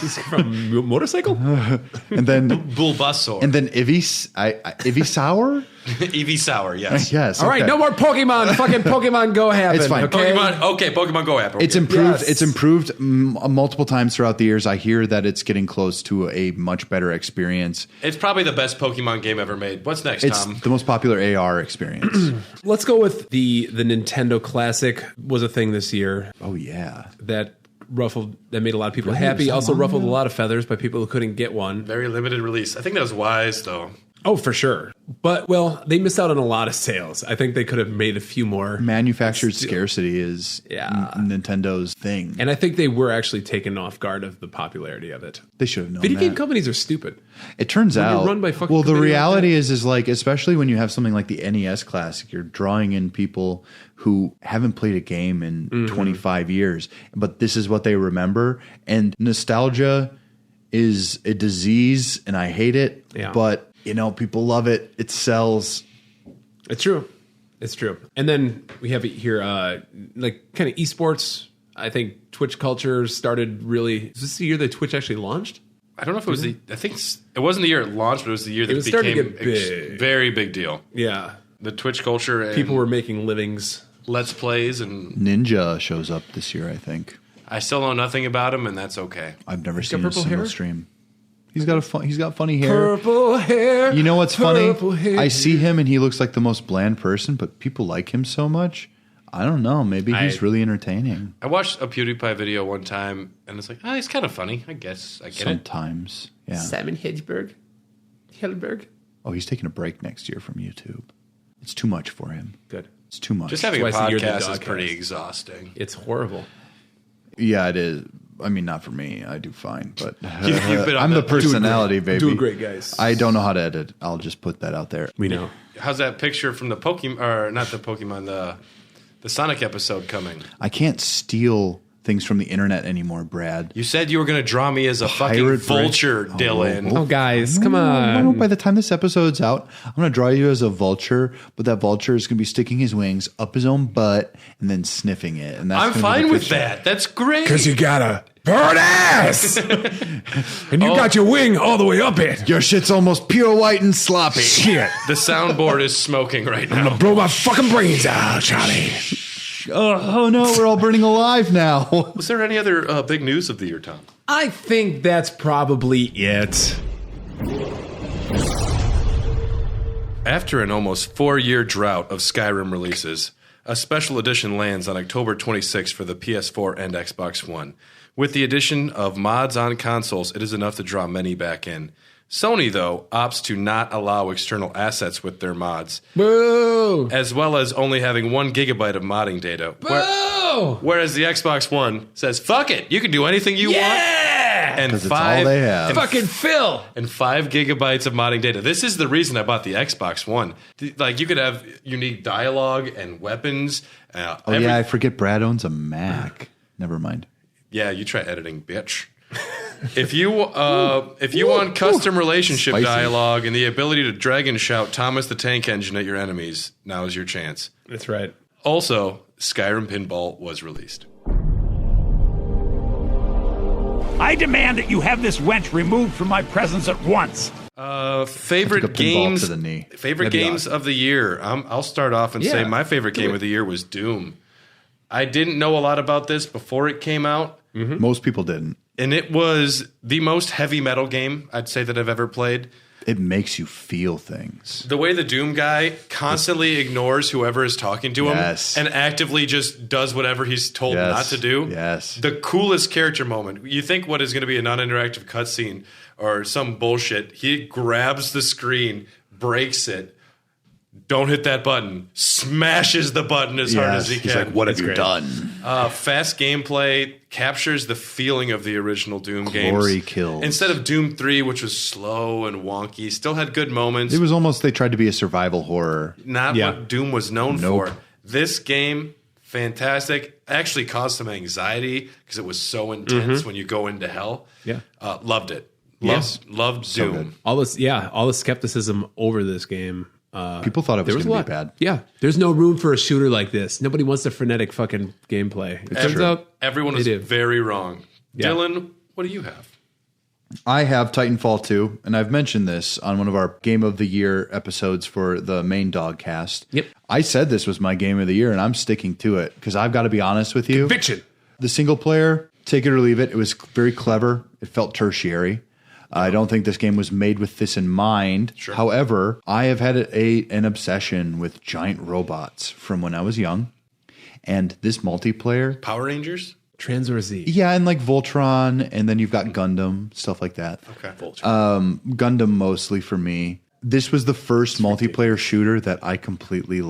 He's from motorcycle? And then Bulbasaur. and then Ivysaur? Eevee yes. Yes. All right, okay. no more Pokemon. Fucking Pokemon Go happen. It's fine. Okay? Pokemon Go app. Okay. It's improved. Yes. It's improved multiple times throughout the years. I hear that it's getting close to a much better experience. It's probably the best Pokemon game ever made. What's next, It's Tom? the most popular AR experience. Let's go with the Nintendo Classic was a thing this year Oh yeah. that made a lot of people happy. Also ruffled a lot of feathers by people who couldn't get one. Very limited release. I think that was wise, though. Oh, for sure. But, well, they missed out on a lot of sales. I think they could have made a few more. Manufactured scarcity is Nintendo's thing. And I think they were actually taken off guard of the popularity of it. They should have known Video that. game companies are stupid. It turns When you're out. run by fucking well, the company like reality that. is like, especially when you have something like the NES Classic, you're drawing in people who haven't played a game in 25 years, but this is what they remember. And nostalgia is a disease, and I hate it. Yeah. But people love it. It sells. It's true. It's true. And then we have it here, like kind of esports. I think Twitch culture started really. Is this the year that Twitch actually launched? I don't know if it was it wasn't the year it launched, but it was the year that was it starting became to get big. very big deal. Yeah. The Twitch culture and People were making livings. Let's Plays, and Ninja shows up this year, I think. I still know nothing about him, and that's okay. I've never got seen a purple single hair? stream. He's got funny hair. Purple hair. You know what's purple funny? hair. I see him and he looks like the most bland person, but people like him so much. I don't know. Maybe he's really entertaining. I watched a PewDiePie video one time, and it's like, he's kind of funny. I guess I get it. Sometimes. Yeah. Simon Hedberg. Oh, he's taking a break next year from YouTube. It's too much for him. Good. It's too much. Just having a Twice a year, the podcast is dog pretty cast. exhausting. It's horrible. Yeah, it is. I mean, not for me. I do fine, but You've been on I'm the that- personality, baby. Doing great, guys. I don't know how to edit. I'll just put that out there. We know. How's that picture from the Pokemon, or not the Pokemon, the Sonic episode coming? I can't steal things from the internet anymore, Brad. You said you were going to draw me as a fucking Pirate Bridge. vulture, Dylan. Oh, guys, come I know on. by the time this episode's out, I'm going to draw you as a vulture, but that vulture is going to be sticking his wings up his own butt and then sniffing it. And that's I'm gonna be fine the with picture. that. That's great. Because you got a bird ass. And you got your wing all the way up it. Your shit's almost pure white and sloppy. Shit. The soundboard is smoking right I'm now. gonna blow my fucking brains out, Charlie. Oh no, we're all burning alive now. Was there any other big news of the year, Tom? I think that's probably it. After an almost 4-year drought of Skyrim releases, a special edition lands on October 26 for the PS4 and Xbox One. With the addition of mods on consoles, it is enough to draw many back in. Sony, though, opts to not allow external assets with their mods, Boo! as well as only having 1 gigabyte of modding data. Boo! Whereas the Xbox One says, fuck it, you can do anything you want. And 'Cause it's all they have. Fucking Phil! And 5 gigabytes of modding data. This is the reason I bought the Xbox One. Like, you could have unique dialogue and weapons. I forget Brad owns a Mac. Never mind. Yeah, you try editing, bitch. If you want custom relationship Spicy. dialogue and the ability to drag and shout Thomas the Tank Engine at your enemies, now is your chance. That's right. Also, Skyrim Pinball was released. I demand that you have this wench removed from my presence at once. Favorite Took a pinball games to the knee. Favorite games of the year. I'll start off and say my favorite game of the year was Doom. I didn't know a lot about this before it came out. Mm-hmm. Most people didn't. And it was the most heavy metal game I'd say that I've ever played. It makes you feel things. The way the Doom guy constantly ignores whoever is talking to him Yes. and actively just does whatever he's told Yes. not to do. Yes. The coolest character moment. You think what is going to be a non-interactive cutscene or some bullshit. He grabs the screen, breaks it, don't hit that button, smashes the button as hard as he He's can. like, what have you great. done? Fast gameplay captures the feeling of the original Doom Glory games. kills. Instead of Doom 3, which was slow and wonky, still had good moments. It was almost, they tried to be a survival horror. Not what Doom was known Nope. for. This game, fantastic. Actually caused some anxiety because it was so intense when you go into hell. Yeah. Loved it. Yes. Loved So Doom. good. All the skepticism over this game. People thought it was There was going a to be lot. bad. Yeah, there's no room for a shooter like this. Nobody wants the frenetic fucking gameplay. It turns out Everyone they was do. very wrong. Yeah. Dylan, what do you have? I have Titanfall 2, and I've mentioned this on one of our Game of the Year episodes for the main dog cast. Yep. I said this was my Game of the Year, and I'm sticking to it because I've got to be honest with you. Fiction. The single player, take it or leave it, it was very clever. It felt tertiary. I don't think this game was made with this in mind. Sure. However, I have had an obsession with giant robots from when I was young. And this multiplayer, Power Rangers? Transor Z. yeah, and like Voltron, and then you've got Gundam, stuff like that. Okay. Gundam mostly for me. This was the first multiplayer shooter that I completely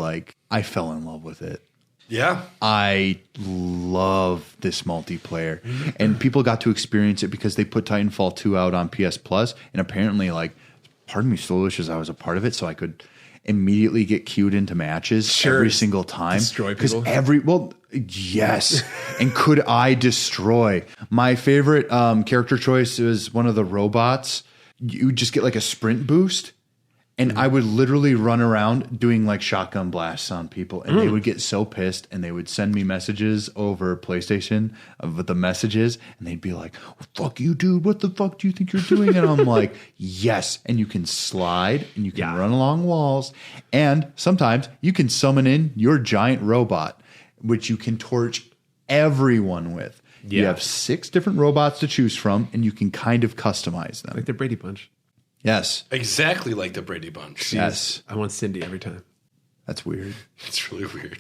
I fell in love with it. Yeah. I love this multiplayer. And people got to experience it because they put Titanfall 2 out on PS Plus, and apparently part of me still wishes I was a part of it so I could immediately get queued into matches every single time. Destroy people. Yes. And could I destroy? My favorite character choice is one of the robots. You just get a sprint boost. And I would literally run around doing shotgun blasts on people, and they would get so pissed, and they would send me messages over PlayStation with the messages, and they'd be like, "Fuck you, dude! What the fuck do you think you're doing?" And I'm like, "Yes!" And you can slide, and you can run along walls, and sometimes you can summon in your giant robot, which you can torch everyone with. Yeah. You have 6 different robots to choose from, and you can kind of customize them. Like the Brady Bunch. Yes. Exactly like the Brady Bunch. Yes. I want Cindy every time. That's weird. It's really weird.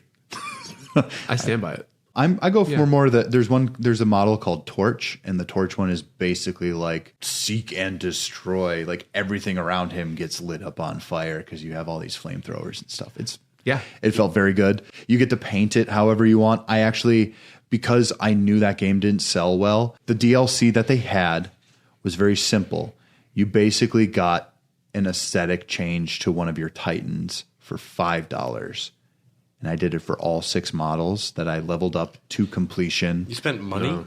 I stand by it. I go for more that there's a model called Torch, and the Torch one is basically seek and destroy. Everything around him gets lit up on fire because you have all these flamethrowers and stuff. It felt very good. You get to paint it however you want. I actually, because I knew that game didn't sell well, the DLC that they had was very simple. You basically got an aesthetic change to one of your Titans for $5. And I did it for all 6 models that I leveled up to completion. You spent money?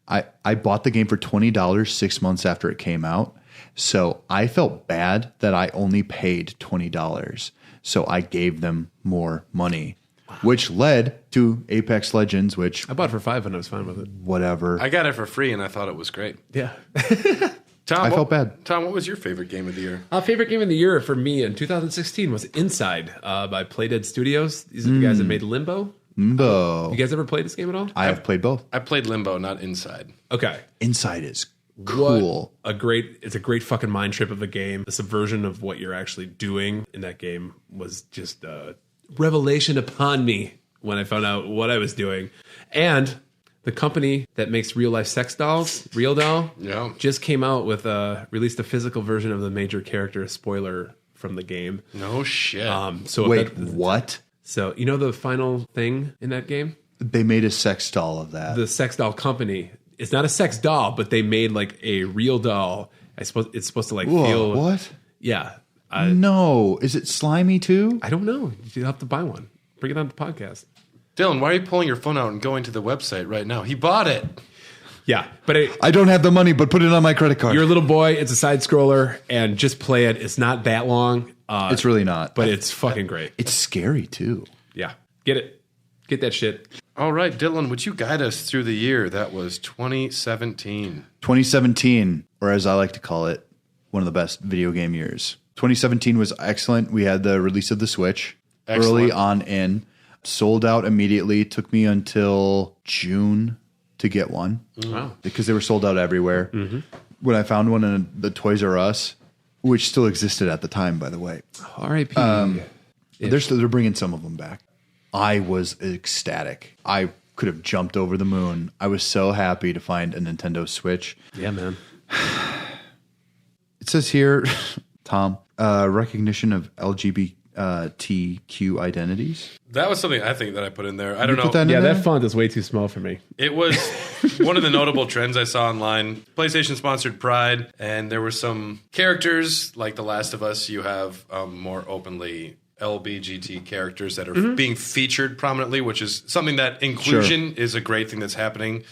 I bought the game for $20 6 months after it came out. So I felt bad that I only paid $20. So I gave them more money, which led to Apex Legends, which I bought it for $5 and I was fine with it. whatever. I got it for free and I thought it was great. Yeah. Tom, I felt bad. Tom, what was your favorite game of the year? Favorite game of the year for me in 2016 was Inside by Playdead Studios. These are the guys that made Limbo. Limbo. You guys ever played this game at all? I have played both. I played Limbo, not Inside. Okay. Inside is cool. It's a great fucking mind trip of a game. The subversion of what you're actually doing in that game was just a revelation upon me when I found out what I was doing. And The company that makes real-life sex dolls, Real Doll, Yeah. just came out with released a physical version of the major character spoiler from the game. No shit. So Wait, what? So you know the final thing in that game? They made a sex doll of that. The sex doll company. It's not a sex doll, but they made like a real doll. It's supposed to like Whoa, feel. what? Yeah. No. Is it slimy too? I don't know. You'll have to buy one. Bring it on the podcast. Dylan, why are you pulling your phone out and going to the website right now? He bought it. Yeah, but I don't have the money, but put it on my credit card. you're a little boy. It's a side scroller, and just play it. It's not that long. It's really not. but it's fucking great. It's scary too. Yeah, get it. Get that shit. All right, Dylan, would you guide us through the year that was 2017? 2017, or as I like to call it, one of the best video game years. 2017 was excellent. We had the release of the Switch early on in. Sold out immediately. Took me until June to get one. Wow. Because they were sold out everywhere. When I found one in the Toys R Us, which still existed at the time, by the way. R.I.P. They're bringing some of them back. I was ecstatic. I could have jumped over the moon. I was so happy to find a Nintendo Switch. Yeah, man. It says here, Tom, recognition of LGBTQ identities. That was something I think that I put in there. I don't know. Put that in Yeah, there? that font is way too small for me. It was one of the notable trends I saw online. PlayStation sponsored Pride, and there were some characters like The Last of Us. You have more openly LBGT characters that are being featured prominently, which is something that inclusion is a great thing that's happening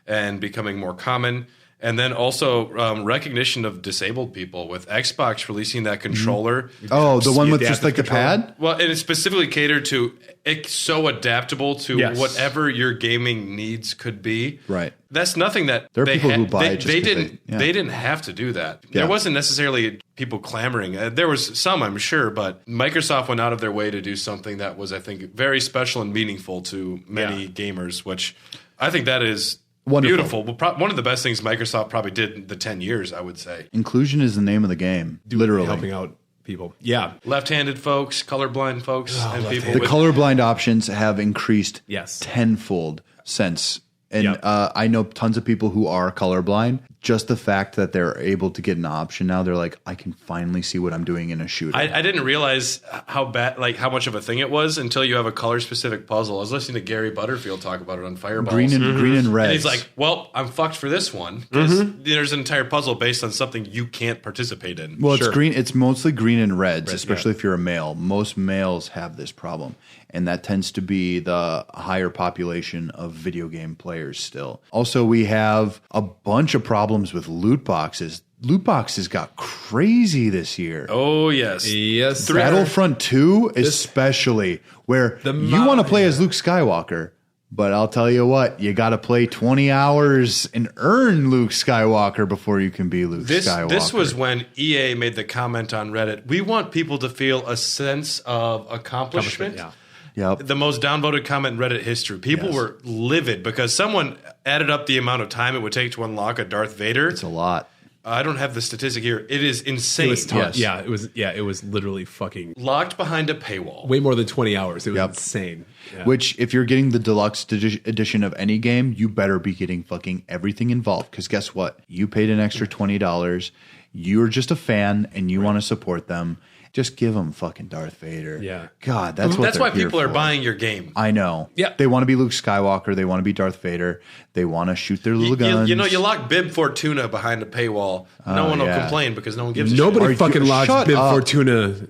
and becoming more common. And then also recognition of disabled people with Xbox releasing that controller. Oh, the one with just like the pad? Well, and it's specifically catered to, it's so adaptable to Yes. whatever your gaming needs could be. Right. That's nothing that There are people who buy it just they 'cause didn't yeah. they didn't have to do that. Yeah. There wasn't necessarily people clamoring. There was some, I'm sure, but Microsoft went out of their way to do something that was, I think, very special and meaningful to many gamers, which I think that is Wonderful. beautiful. Well, one of the best things Microsoft probably did in the 10 years, I would say. Inclusion is the name of the game. Literally. Helping out people. Yeah. Left-handed folks, colorblind folks, and people The with colorblind options have increased Yes. tenfold since. And Yep. I know tons of people who are colorblind. Just the fact that they're able to get an option now, they're like, I can finally see what I'm doing in a shooter. I didn't realize how bad, like how much of a thing it was until you have a color-specific puzzle. I was listening to Gary Butterfield talk about it on Fireballs. green and red. And he's like, well, I'm fucked for this one because there's an entire puzzle based on something you can't participate in. well, it's green. It's mostly green and reds, especially if you're a male. Most males have this problem, and that tends to be the higher population of video game players still. Also, we have a bunch of problems with loot boxes. Loot boxes got crazy this year. Oh, yes. Yes. Battlefront 2 especially, where you want to play as Luke Skywalker, but I'll tell you what, you got to play 20 hours and earn Luke Skywalker before you can be Luke Skywalker. This was when EA made the comment on Reddit, we want people to feel a sense of accomplishment. Yeah. Yep. The most downvoted comment in Reddit history. People were livid because someone added up the amount of time it would take to unlock a Darth Vader. It's a lot. I don't have the statistic here. It is insane. It was tough. Yes. It was literally fucking Locked behind a paywall. way more than 20 hours. It was insane. Yeah. Which, if you're getting the deluxe edition of any game, you better be getting fucking everything involved. Because guess what? You paid an extra $20. You're just a fan and you want to support them. Just give them fucking Darth Vader. Yeah. God, that's what That's why they're here people are for. buying your game. I know. Yeah. They want to be Luke Skywalker. They want to be Darth Vader. They want to shoot their little guns. You know, you lock Bib Fortuna behind a paywall. No one will complain because no one gives a Nobody shit. fucking lodged shut Bib up. Fortuna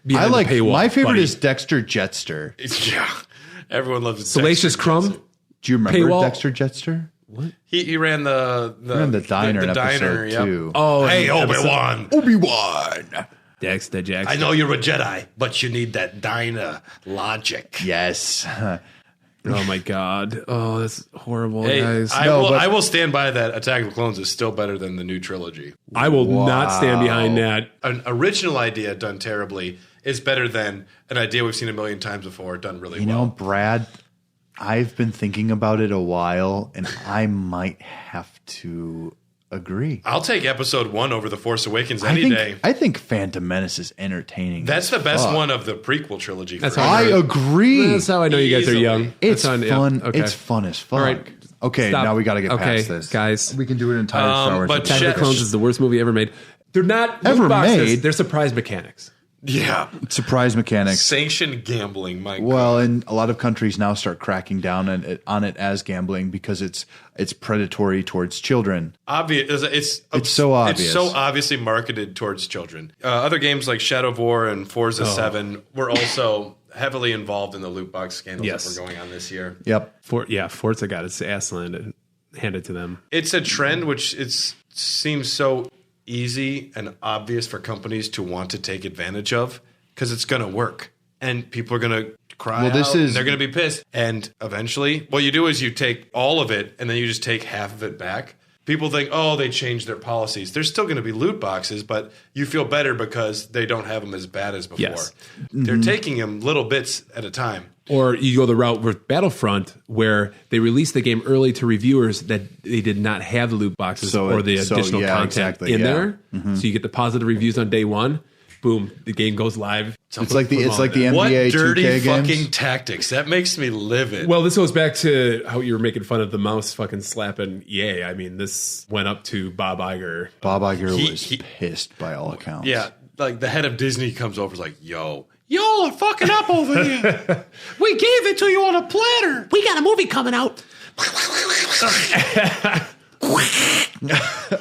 behind I like the paywall. my favorite buddy. is Dexter Jetster. Yeah. Everyone loves Salacious Crumb. Do you remember Paywall? Dexter Jetster? He ran the diner in diner, episode yep. 2. Oh, Hey, and Obi-Wan. Obi-Wan. Dexter Jackson. I know you're a Jedi, but you need that diner logic. Yes. Oh my god. Oh, that's horrible, Hey, guys. I will stand by that Attack of the Clones is still better than the new trilogy. I will not stand behind that. An original idea done terribly is better than an idea we've seen a million times before done really You well. know, Brad, I've been thinking about it a while, and I might have to agree. I'll take episode 1 over The Force Awakens any day. I think Phantom Menace is entertaining. That's the as best fuck. one of the prequel trilogy. That's for how me. I agree. That's how I know you guys are Easily. young. It's That's how- fun. yeah, okay. It's fun as fuck. All right. Okay, Stop. now we got to get past this. Guys. We can do an entire Star Wars. but episode. Attack of the Clones is the worst movie ever made. They're not Ever loot boxes, made? They're surprise mechanics. Yeah. Surprise mechanics. Sanctioned gambling, my God. Well, and a lot of countries now start cracking down on it as gambling because it's predatory towards children. It's so obvious. It's so obviously marketed towards children. Other games like Shadow of War and Forza 7 were also heavily involved in the loot box scandals that were going on this year. Yep. Forza got its ass handed to them. It's a trend which seems so easy and obvious for companies to want to take advantage of because it's going to work and people are going to cry out and they're going to be pissed. And eventually what you do is you take all of it and then you just take half of it back. People think, oh, they changed their policies. There's still going to be loot boxes, but you feel better because they don't have them as bad as before. Yes. They're taking them little bits at a time. Or you go the route with Battlefront, where they released the game early to reviewers that they did not have the loot boxes or the additional content there. Mm-hmm. So you get the positive reviews on day one. Boom, the game goes live. It's like the NBA what 2K dirty games. fucking tactics. That makes me livid. Well, this goes back to how you were making fun of the mouse fucking slapping EA. I mean, this went up to Bob Iger. Bob Iger was pissed by all accounts. Yeah, like the head of Disney comes over and is like, y'all are fucking up over here. We gave it to you on a platter. We got a movie coming out.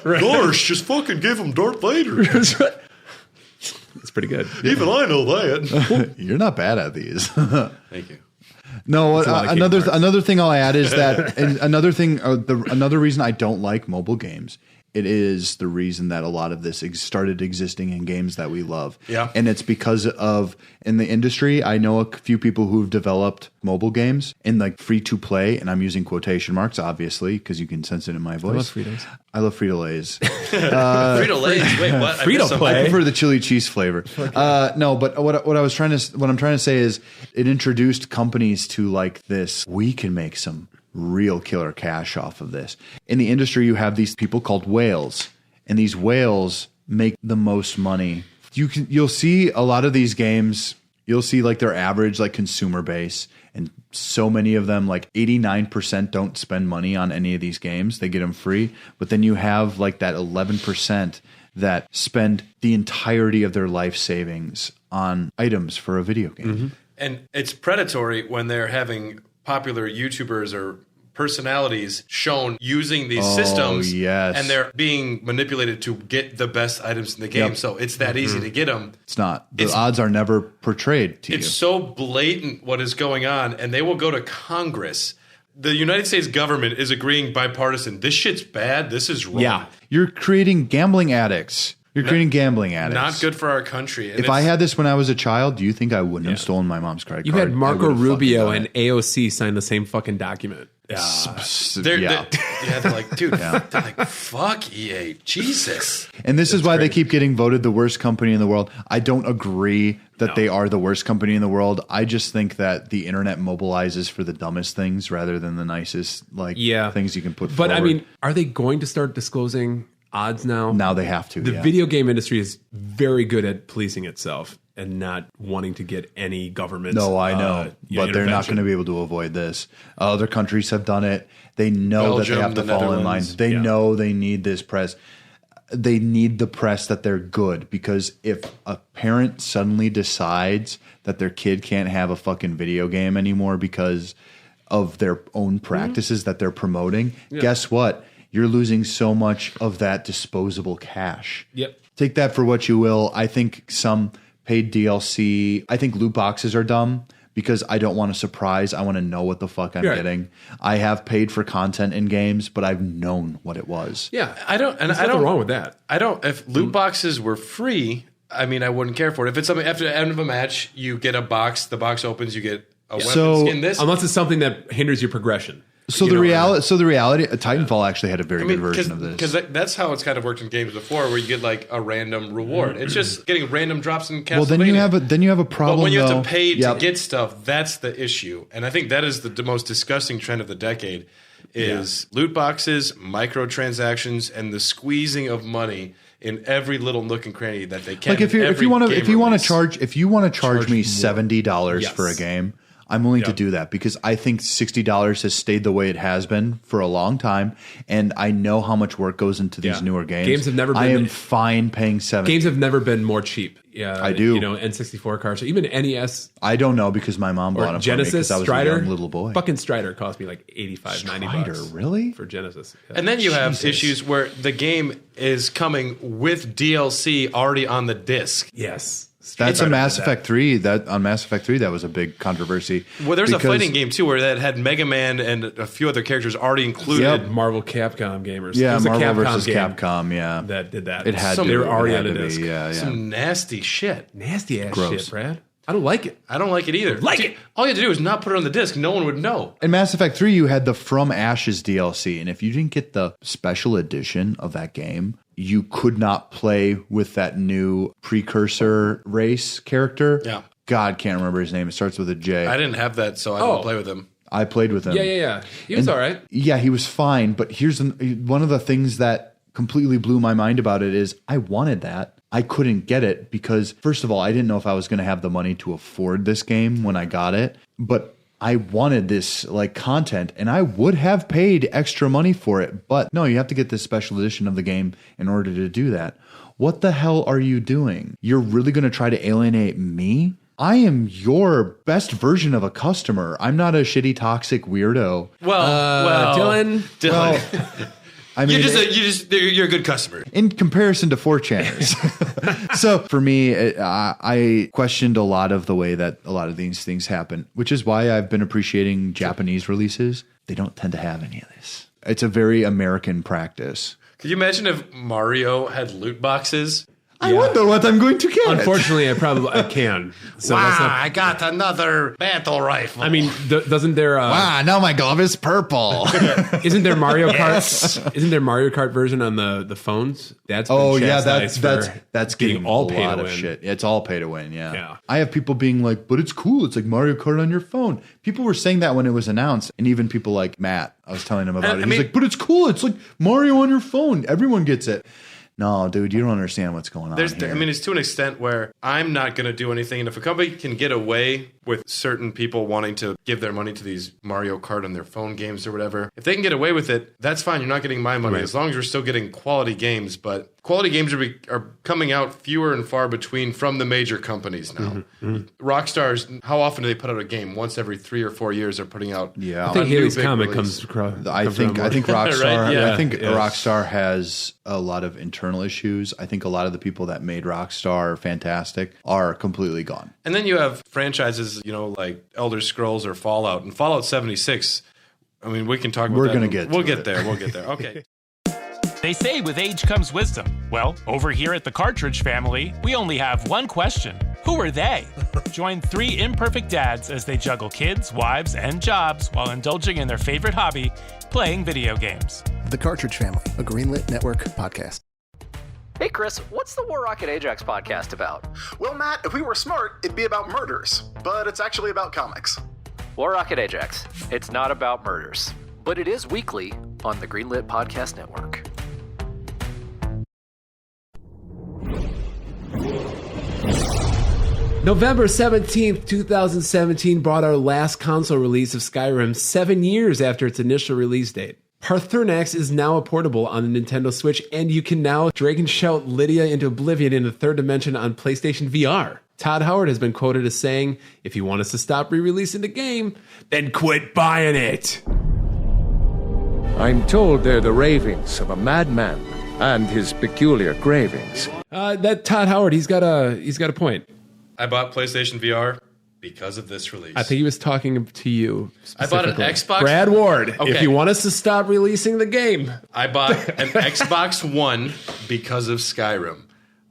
Gosh, just fucking give him Darth Vader. It's pretty good. Even I know that. You're not bad at these. Thank you. No, another thing I'll add is that and another reason I don't like mobile games. It is the reason that a lot of this started existing in games that we love. Yeah. And it's because of, in the industry, I know a few people who've developed mobile games in like free to play, and I'm using quotation marks, obviously, because you can sense it in my voice. I love Frito-Lays. Frito-Lays? Wait, what? Frito-Play? I prefer the chili cheese flavor. No, but what I'm trying to say is it introduced companies to like this. We can make some real killer cash off of this. In the industry, you have these people called whales, and these whales make the most money. You'll see a lot of these games. You'll see like their average like consumer base, and so many of them, like 89%, don't spend money on any of these games. They get them free. But then you have like that 11% that spend the entirety of their life savings on items for a video game. Mm-hmm. And it's predatory when they're having popular YouTubers or personalities shown using these systems, and they're being manipulated to get the best items in the game. So it's that easy to get them. It's not. The odds are never portrayed to you. It's so blatant what is going on, and they will go to Congress. The United States government is agreeing bipartisan. This shit's bad. This is wrong. Yeah. You're creating gambling addicts. You're creating gambling addicts. Not good for our country. And if I had this when I was a child, do you think I wouldn't have stolen my mom's credit card? You had Marco Rubio and AOC sign the same fucking document. They're like, dude, they're like, fuck EA. Jesus. And this is why they keep getting voted the worst company in the world. I don't agree that they are the worst company in the world. I just think that the internet mobilizes for the dumbest things rather than the nicest things you can put forward. But I mean, are they going to start disclosing odds now? Now they have to. The video game industry is very good at policing itself and not wanting to get any government. No, I know, but they're not going to be able to avoid this. Other countries have done it. They know that they have to fall in line. They know they need this press. They need the press that they're good, because if a parent suddenly decides that their kid can't have a fucking video game anymore because of their own practices that they're promoting, guess what? You're losing so much of that disposable cash. Yep. Take that for what you will. I think some paid DLC. I think loot boxes are dumb because I don't want a surprise. I want to know what the fuck I'm getting. I have paid for content in games, but I've known what it was. Yeah, There's nothing wrong with that. If loot boxes were free, I mean, I wouldn't care for it. If it's something after the end of a match, you get a box. The box opens. You get a weapon skin. Unless it's something that hinders your progression. So the reality, Titanfall actually had a very good version of this. Because that's how it's kind of worked in games before, where you get like a random reward. It's just getting random drops in Castlevania. Well, then you have a problem. But when you have to pay to get stuff, that's the issue. And I think that is the most disgusting trend of the decade: is loot boxes, microtransactions, and the squeezing of money in every little nook and cranny that they can. Like if you want to charge me $70 for a game, I'm willing to do that because I think $60 has stayed the way it has been for a long time, and I know how much work goes into these newer games. Games have never been. I am fine paying $70. Games have never been more cheap. Yeah, I do. N64 cards, even NES. I don't know because my mom bought them Genesis, for me because I was Strider, a young little boy. Fucking Strider cost me like $85, $90. Really? For Genesis. Yeah. And then you have issues where the game is coming with DLC already on the disc. Yes. That's a Mass Effect 3. That on Mass Effect 3, that was a big controversy. Well, there's a fighting game too where that had Mega Man and a few other characters already included. Marvel Capcom gamers. Yeah, Marvel versus Capcom. Yeah, that did that. It had. They were already on the the disc. Yeah. Some nasty shit. Nasty ass Gross. shit, Brad. I don't like it. I don't like it either. All you had to do is not put it on the disc. No one would know. In Mass Effect 3, you had the From Ashes DLC, and if you didn't get the special edition of that game, you could not play with that new precursor race character. Yeah. God, can't remember his name. It starts with a J. I didn't have that, so I didn't play with him. I played with him. Yeah. He was all right. Yeah, he was fine. But here's one of the things that completely blew my mind about it is I wanted that. I couldn't get it because, first of all, I didn't know if I was going to have the money to afford this game when I got it. But I wanted this like content, and I would have paid extra money for it. But no, you have to get this special edition of the game in order to do that. What the hell are you doing? You're really going to try to alienate me? I am your best version of a customer. I'm not a shitty, toxic weirdo. Well, Dylan. Well, I mean, you're a good customer in comparison to 4chaners. So for me, I questioned a lot of the way that a lot of these things happen, which is why I've been appreciating Japanese releases. They don't tend to have any of this. It's a very American practice. Could you imagine if Mario had loot boxes? I wonder what I'm going to get. Unfortunately, I can. So that's not, I got another battle rifle. I mean, doesn't there? Now my glove is purple. Isn't there Mario Kart? Isn't there Mario Kart version on the phones? That's that's getting all a pay lot to of win. shit. It's all pay to win. Yeah. I have people being like, but it's cool. It's like Mario Kart on your phone. People were saying that when it was announced, and even people like Matt. I was telling him about it. He's like, but it's cool. It's like Mario on your phone. Everyone gets it. No, dude, you don't understand what's going on here. I mean, it's to an extent where I'm not going to do anything. And if a company can get away with certain people wanting to give their money to these Mario Kart on their phone games or whatever, if they can get away with it, that's fine. You're not getting my money as long as you're still getting quality games. But quality games are coming out fewer and far between from the major companies now. Rockstar's, how often do they put out a game? Once every 3 or 4 years they're putting out. Yeah, I think Haley's Comic I comes think Rockstar. Right? Yeah. I think Rockstar has a lot of internal issues. I think a lot of the people that made Rockstar fantastic are completely gone. And then you have franchises, like Elder Scrolls or Fallout. And Fallout 76, I mean, we can talk about that. We'll get there. Okay. They say with age comes wisdom. Well, over here at the Cartridge family, we only have one question. Who are they? Join 3 imperfect dads as they juggle kids, wives, and jobs while indulging in their favorite hobby, playing video games. The Cartridge Family, a Greenlit Network podcast. Hey Chris, what's the War Rocket Ajax podcast about? Well, Matt, if we were smart, it'd be about murders, but it's actually about comics. War Rocket Ajax. It's not about murders, but it is weekly on the Greenlit Podcast Network. November 17th, 2017 brought our last console release of Skyrim 7 years after its initial release date. Paarthurnax is now portable on the Nintendo Switch, and you can now drag and shout Lydia into oblivion in the third dimension on PlayStation VR. Todd Howard has been quoted as saying, "If you want us to stop re-releasing the game, then quit buying it." I'm told they're the ravings of a madman and his peculiar cravings. That Todd Howard, he's got a point. I bought PlayStation VR because of this release. I think he was talking to you. I bought an Xbox. Brad Ward, Okay. If you want us to stop releasing the game. I bought an Xbox One because of Skyrim.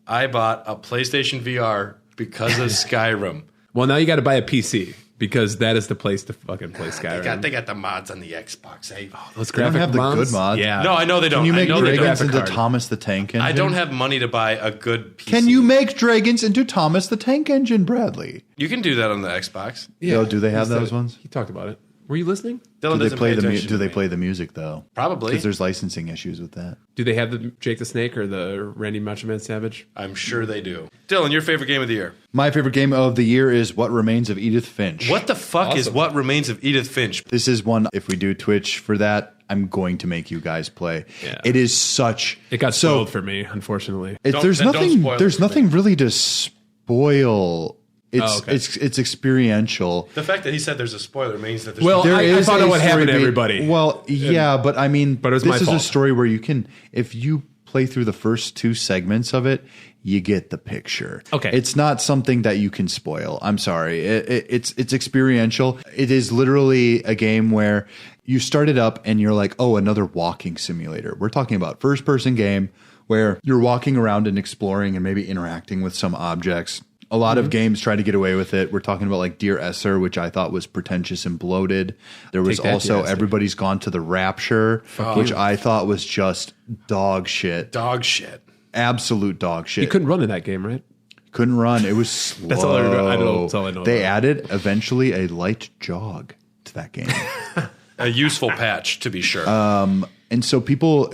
I bought a PlayStation VR because of Skyrim. Well, now you got to buy a PC because that is the place to fucking play Skyrim. They got the mods on the Xbox. Eh? Those They don't graphic have the mods? good mods. Yeah. No, I know they don't. Can you make I know they dragons don't. into card. Thomas the Tank Engine? I don't have money to buy a good PC. Can you make dragons into Thomas the Tank Engine, Bradley? You can do that on the Xbox. Yeah. Oh, do they have those ones? He talked about it. Were you listening? Dylan doesn't pay attention Do to they me. play the music though? Probably. Because there's licensing issues with that. Do they have the Jake the Snake or the Randy Macho Man Savage? I'm sure they do. Dylan, your favorite game of the year? My favorite game of the year is What Remains of Edith Finch. What the fuck is What Remains of Edith Finch? This is one, if we do Twitch for that, I'm going to make you guys play. Yeah. It is such... It got spoiled for me, unfortunately. There's nothing really to spoil. It's experiential. The fact that he said there's a spoiler means that there's Well, I found out what happened to everybody. Well, yeah, but I mean, But it was this my is a fault. story where you can, if you play through the first 2 segments of it, you get the picture. Okay. It's not something that you can spoil. I'm sorry. It's experiential. It is literally a game where you start it up and you're like, oh, another walking simulator. We're talking about first-person game where you're walking around and exploring and maybe interacting with some objects. A lot of games try to get away with it. We're talking about like Dear Esther, which I thought was pretentious and bloated. There was Take that, also Dear Esther. Everybody's Gone to the Rapture, which I thought was just dog shit. dog shit. Absolute dog shit. You couldn't run in that game, right? Couldn't run. It was slow. That's all I know. That's all I know They about added eventually a light jog to that game. A useful patch, to be sure. And so people,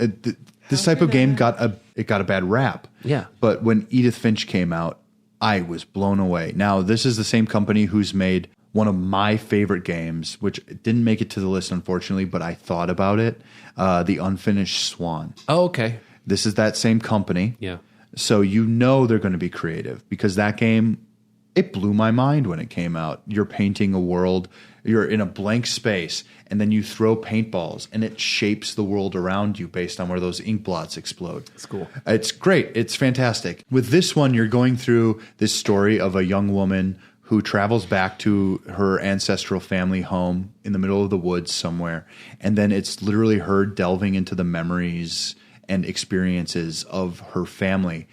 this type of game got a bad rap. Yeah. But when Edith Finch came out, I was blown away. Now, this is the same company who's made one of my favorite games, which didn't make it to the list, unfortunately, but I thought about it, The Unfinished Swan. Oh, okay. This is that same company. Yeah. So you know they're going to be creative because that game, it blew my mind when it came out. You're painting a world, you're in a blank space, and then you throw paintballs, and it shapes the world around you based on where those ink blots explode. It's cool. It's great. It's fantastic. With this one, you're going through this story of a young woman who travels back to her ancestral family home in the middle of the woods somewhere, and then it's literally her delving into the memories and experiences of her family,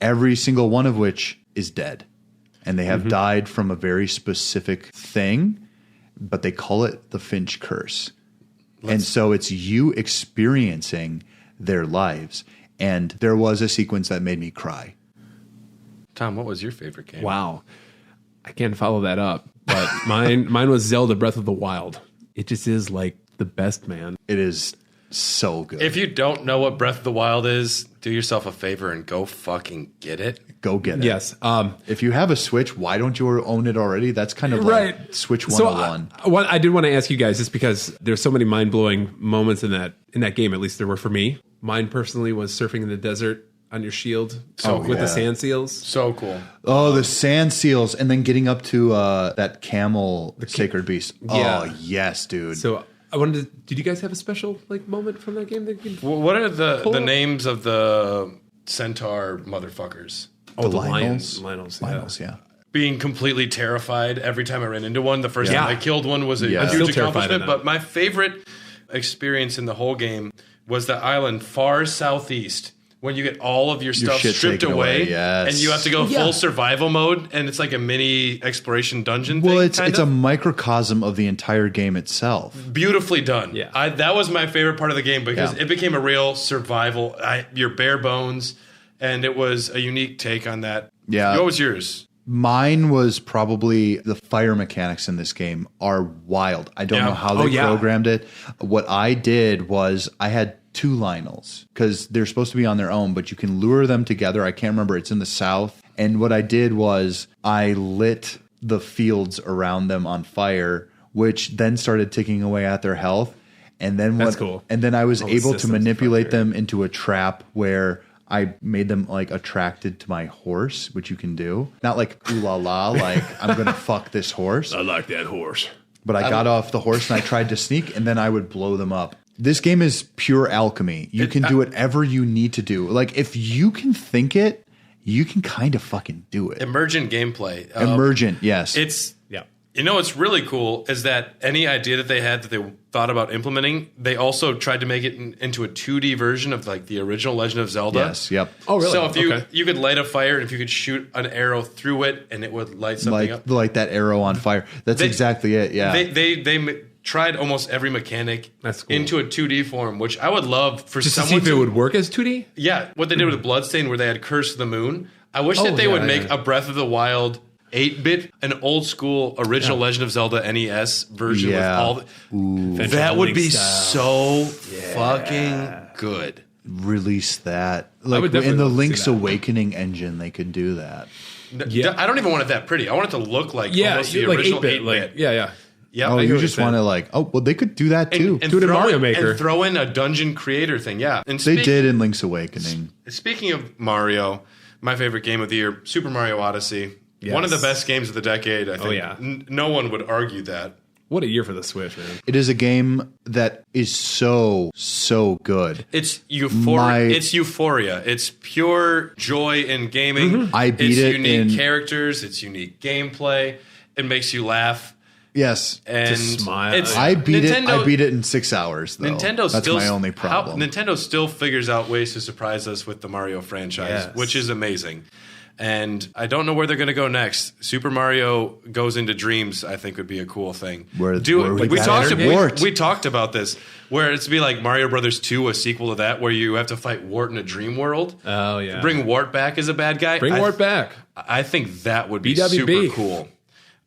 every single one of which is dead. And they have died from a very specific thing, but they call it the Finch curse. And so it's you experiencing their lives. And there was a sequence that made me cry. Tom, what was your favorite game? Wow. I can't follow that up, but mine was Zelda Breath of the Wild. It just is like the best, man. It is so good. If you don't know what Breath of the Wild is, do yourself a favor and go fucking get it. Go get it. Yes. If you have a Switch, why don't you own it already? That's kind of Right. like Switch So 101. I did want to ask you guys, just because there's so many mind-blowing moments in that game, at least there were for me. Mine personally was surfing in the desert on your shield with the sand seals. So cool. Oh, the sand seals, and then getting up to that camel sacred beast. Yeah. Oh, yes, dude. So I wanted to, did you guys have a special like moment from that game? That you Well, what are the pull up? names of the centaur motherfuckers? Oh, the Lionels. Lionels, Lionels, yeah. Being completely terrified every time I ran into one. The first Yeah. time I killed one was a Yeah. huge Still terrified accomplishment. of them. But my favorite experience in the whole game was the island far southeast when you get all of your stuff shit stripped taken away, away, yes. and you have to go Yeah. full survival mode, and it's like a mini exploration dungeon Well, thing. it's a microcosm of the entire game itself. Beautifully done. Yeah. That was my favorite part of the game because Yeah. it became a real survival. Your bare bones, and it was a unique take on that. Yeah. What was yours? Mine was probably the fire mechanics in this game are wild. I don't Yeah. know how they yeah. programmed it. What I did was I had 2 Lionels because they're supposed to be on their own, but you can lure them together. I can't remember. It's in the south. And what I did was I lit the fields around them on fire, which then started ticking away at their health. And then That's cool. And then I was All the able to systems manipulate fuck there. them into a trap where I made them like attracted to my horse, which you can do. Not like ooh la la, like I'm gonna fuck this horse. I like that horse. But I got off the horse and I tried to sneak, and then I would blow them up. This game is pure alchemy. You can do whatever you need to do. Like if you can think it, you can kind of fucking do it. Emergent gameplay. Emergent, yes. It's Yeah. You know what's really cool is that any idea that they had that they thought about implementing, they also tried to make it into a 2D version of like the original Legend of Zelda. Yes, yep. Oh, really? So if you Okay. you could light a fire, and if you could shoot an arrow through it, and it would light something up. Like that arrow on fire. That's exactly it. Yeah. They tried almost every mechanic That's cool. into a 2D form, which I would love for Just to someone see if it would work as 2D? Yeah, what they did with Bloodstain, where they had Curse of the Moon. I wish Oh, that they yeah, would make yeah. a Breath of the Wild 8-bit, an old school original Legend of Zelda NES version with all the... That would be so fucking good. Release that. Like in the Link's Awakening engine, they could do that. I don't even want it that pretty. I want it to look like almost the original 8-bit. Like, yeah. Oh, you just want to like, they could do that too. And do it in Mario Maker. And throw in a dungeon creator thing, yeah. And they did in Link's Awakening. Speaking of Mario, my favorite game of the year, Super Mario Odyssey. Yes. One of the best games of the decade, I think. Oh, yeah. No one would argue that. What a year for the Switch, man. It is a game that is so good. It's euphoria. It's pure joy in gaming. Mm-hmm. I beat it. It's unique characters. It's unique gameplay. It makes you laugh. Yes. And just smile. I beat it in 6 hours, though. That's my only problem. Nintendo still figures out ways to surprise us with the Mario franchise, which is amazing. And I don't know where they're going to go next. Super Mario Goes into Dreams, I think, would be a cool thing. We talked about this, where it's be like Mario Brothers 2, a sequel to that, where you have to fight Wart in a dream world. Oh, yeah. Bring Wart back as a bad guy. Wart back. I think that would be super cool.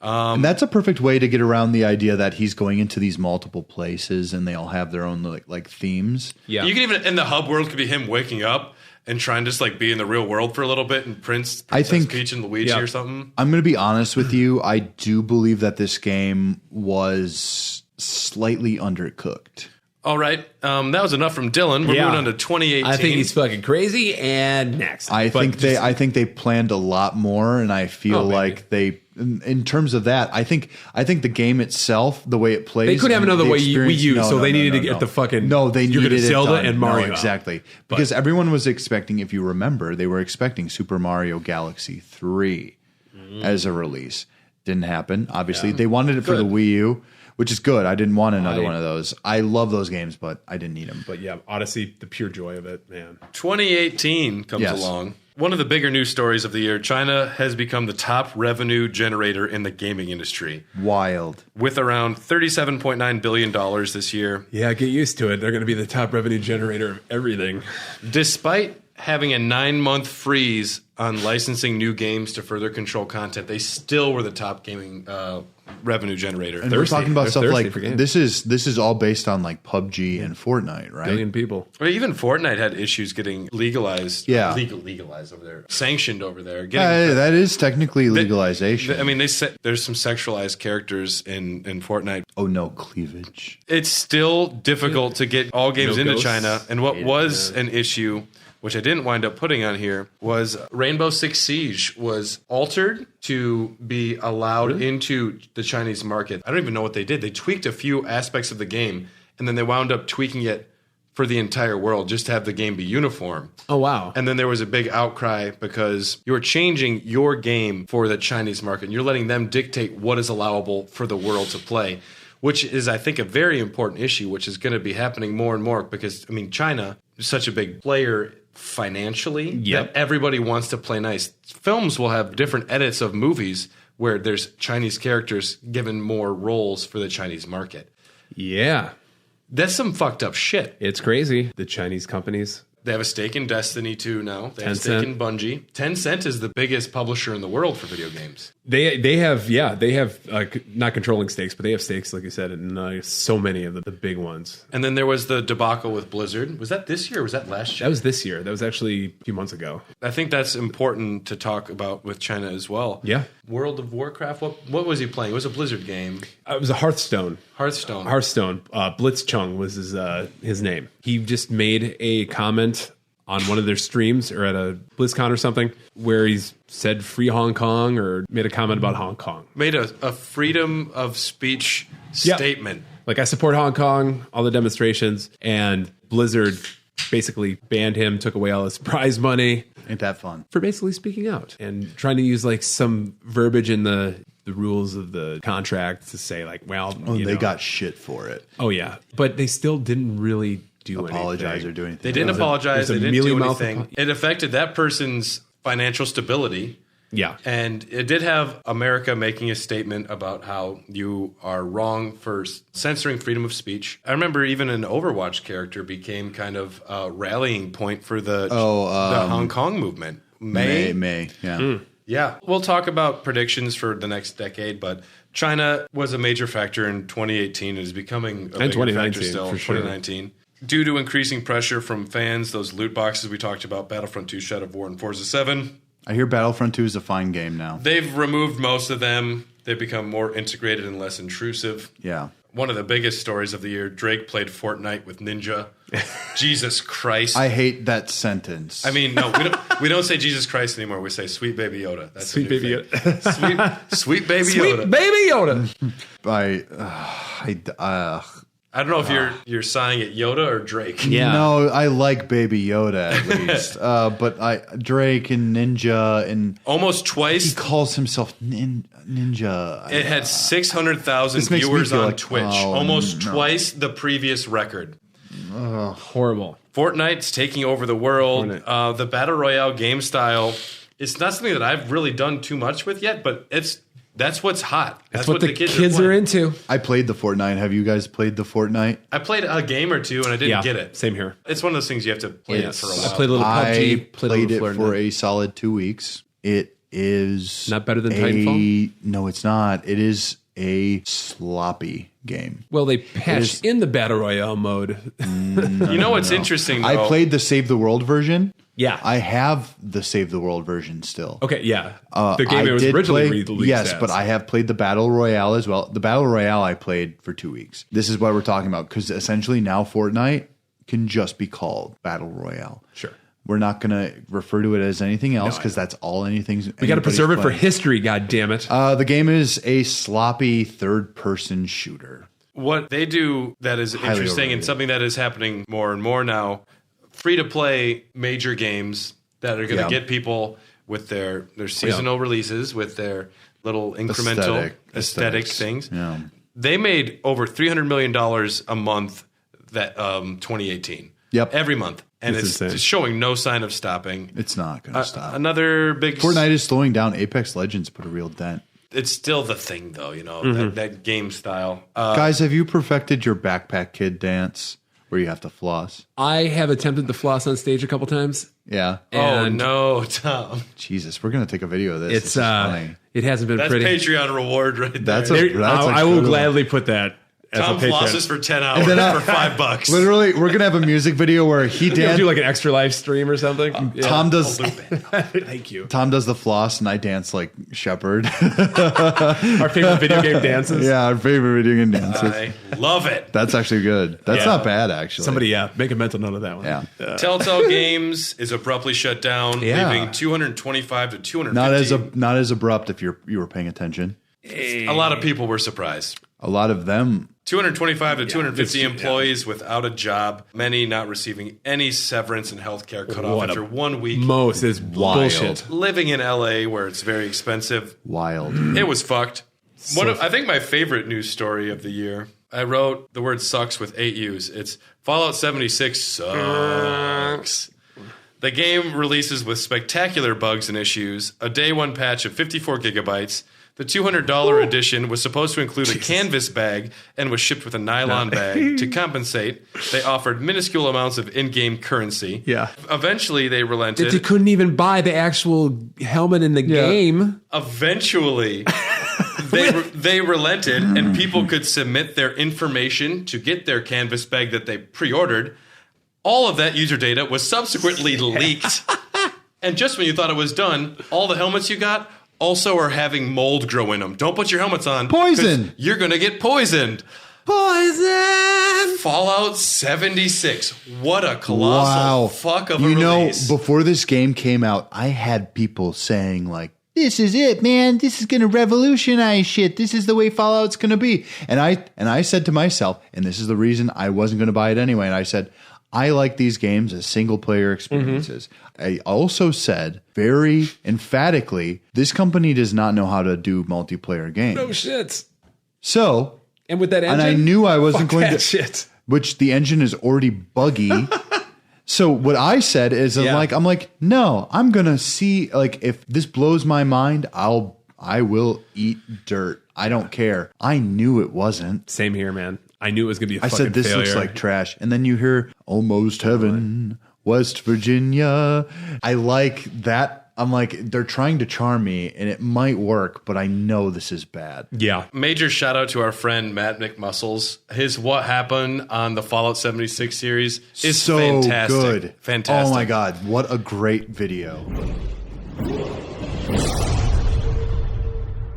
And that's a perfect way to get around the idea that he's going into these multiple places and they all have their own like themes. Yeah. You can even, in the hub world, could be him waking up and trying to just like be in the real world for a little bit and Princess Peach and Luigi or something. I'm going to be honest with you. I do believe that this game was slightly undercooked. All right. That was enough from Dylan. We're moving on to 2018. I think he's fucking crazy. And next. I think they planned a lot more, and I feel like they, in terms of that, I think the game itself, the way it plays, they could have another way Wii U, so they needed to get the fucking you're needed Zelda and Mario exactly because everyone was expecting, if you remember, they were expecting Super Mario Galaxy 3 as a release. Didn't happen. Obviously, they wanted it for the Wii U. Which is good. I didn't want another one of those. I love those games, but I didn't need them. But yeah, Odyssey, the pure joy of it, man. 2018 comes along. One of the bigger news stories of the year, China has become the top revenue generator in the gaming industry. Wild. With around $37.9 billion this year. Yeah, get used to it. They're going to be the top revenue generator of everything. Despite having a 9-month freeze on licensing new games to further control content, they still were the top gaming revenue generator. And we're talking about stuff like this is all based on like PUBG and Fortnite, right? Billion people. Or even Fortnite had issues getting legalized. Yeah, legalized over there, sanctioned over there. That is technically legalization. I mean, there's some sexualized characters in Fortnite. Oh no, cleavage. It's still difficult to get all games into China, and what was an issue, which I didn't wind up putting on here, was Rainbow Six Siege was altered to be allowed into the Chinese market. I don't even know what they did. They tweaked a few aspects of the game, and then they wound up tweaking it for the entire world just to have the game be uniform. Oh, wow. And then there was a big outcry because you were changing your game for the Chinese market, and you're letting them dictate what is allowable for the world to play, which is, I think, a very important issue, which is going to be happening more and more because, I mean, China is such a big player financially that everybody wants to play nice. Films will have different edits of movies where there's Chinese characters given more roles for the Chinese market. Yeah. That's some fucked up shit. It's crazy. The Chinese companies. They have a stake in Destiny 2 now. They have a stake in Bungie. Tencent is the biggest publisher in the world for video games. They have not controlling stakes, but they have stakes, like you said, in so many of the big ones. And then there was the debacle with Blizzard. Was that this year or was that last year? That was this year. That was actually a few months ago. I think that's important to talk about with China as well. Yeah. World of Warcraft, what was he playing? It was a Blizzard game. It was a Hearthstone. Hearthstone. Blitzchung was his name. He just made a comment on one of their streams or at a BlizzCon or something where he's said free Hong Kong or made a comment about Hong Kong. Made a freedom of speech statement. Like, I support Hong Kong, all the demonstrations, and Blizzard basically banned him, took away all his prize money. Ain't that fun? For basically speaking out and trying to use like some verbiage in the rules of the contract to say like, well, they got shit for it. Oh yeah. But they still didn't really apologize or do anything. They didn't apologize. They didn't do anything. It affected that person's financial stability. Yeah. And it did have America making a statement about how you are wrong for censoring freedom of speech. I remember even an Overwatch character became kind of a rallying point for the Hong Kong movement. May. Yeah. Yeah, we'll talk about predictions for the next decade, but China was a major factor in 2018 and is becoming a bigger factor still in 2019. Due to increasing pressure from fans, those loot boxes we talked about, Battlefront 2, Shadow of War, and Forza 7. I hear Battlefront 2 is a fine game now. They've removed most of them. They've become more integrated and less intrusive. Yeah. One of the biggest stories of the year, Drake played Fortnite with Ninja. Jesus Christ. I hate that sentence. I mean, no, we don't say Jesus Christ anymore. We say Sweet Baby Yoda. That's Sweet Baby Yoda. Sweet Baby Yoda. Sweet Baby Yoda. I don't know if you're sighing at Yoda or Drake. Yeah. No, I like Baby Yoda at least. But Drake and Ninja and almost twice. He calls himself Ninja. It had 600,000 viewers on Twitch. Almost twice the previous record. Horrible. Fortnite's taking over the world. The Battle Royale game style. It's not something that I've really done too much with yet, but that's what's hot. That's what the kids are into. I played the Fortnite. Have you guys played the Fortnite? I played a game or two and I didn't get it. Same here. It's one of those things you have to play it for a while. I played a little PUBG. I played it for a solid 2 weeks. It is not better than Titanfall? No, it's not. It is a sloppy game. Well, they patched in the Battle Royale mode. You know what's interesting, though? I played the Save the World version. Yeah. I have the Save the World version still. Okay, yeah. The game it was originally released yes, as. but I have played the Battle Royale as well. The Battle Royale I played for 2 weeks. This is what we're talking about, because essentially now Fortnite can just be called Battle Royale. Sure. We're not going to refer to it as anything else because that's all anything's. We got to preserve it for history, goddammit. The game is a sloppy third-person shooter. What they do that is interesting and something that is happening more and more now, free-to-play major games that are going to get people with their seasonal releases, with their little incremental aesthetic things. Yeah. They made over $300 million a month that 2018. Yep. Every month. And it's showing no sign of stopping. It's not going to stop. Another big... Fortnite is slowing down. Apex Legends put a real dent. It's still the thing, though, that game style. Guys, have you perfected your backpack kid dance where you have to floss? I have attempted to floss on stage a couple times. Yeah. Oh, no, Tom. Jesus, we're going to take a video of this. It's funny. It hasn't been That's pretty. Patreon reward right there. I will gladly put that. Tom flosses for 10 hours for $5. Literally, we're gonna have a music video where he do like an extra live stream or something. Tom does. Thank you. Tom does the floss, and I dance like Shepard. Our favorite video game dances. Yeah, our favorite video game dances. I love it. That's actually good. That's not bad, actually. Somebody, make a mental note of that one. Yeah. Telltale Games is abruptly shut down, leaving 225 to 250. Not as abrupt if you were paying attention. A lot of people were surprised. A lot of them. 225 to 250 employees without a job, many not receiving any severance and health care cut off after 1 week. Most is bullshit. Living in LA where it's very expensive. Wild. It was fucked. I think my favorite news story of the year, I wrote the word sucks with 8 U's. It's Fallout 76 sucks. The game releases with spectacular bugs and issues, a day one patch of 54 gigabytes. The $200 edition was supposed to include a canvas bag and was shipped with a nylon bag. To compensate, they offered minuscule amounts of in-game currency. Yeah. Eventually, they relented. They couldn't even buy the actual helmet in the game. Eventually, they relented, and people could submit their information to get their canvas bag that they pre-ordered. All of that user data was subsequently leaked. And just when you thought it was done, all the helmets you got also are having mold grow in them. Don't put your helmets on. Poison. You're going to get poisoned. Poison. Fallout 76. What a colossal fuck of a release. Before this game came out, I had people saying like, this is it, man. This is going to revolutionize shit. This is the way Fallout's going to be. And I said to myself, and this is the reason I wasn't going to buy it anyway. And I said, I like these games as single-player experiences. I also said very emphatically, this company does not know how to do multiplayer games. No shit. So, and with that engine, and I knew I wasn't going to. Shit. Which the engine is already buggy. So what I said is, I'm like, no, I'm gonna see. Like, if this blows my mind, I will eat dirt. I don't care. I knew it wasn't. Same here, man. I knew it was going to be a fucking failure. I said, this failure. looks like trash. And then you hear Almost Heaven, West Virginia. I like that I'm like, they're trying to charm me, and it might work, but I know this is bad. Yeah. Major shout out to our friend Matt McMuscles. His What Happened on the Fallout 76 series is so fantastic. good. Fantastic. Oh my God, what a great video.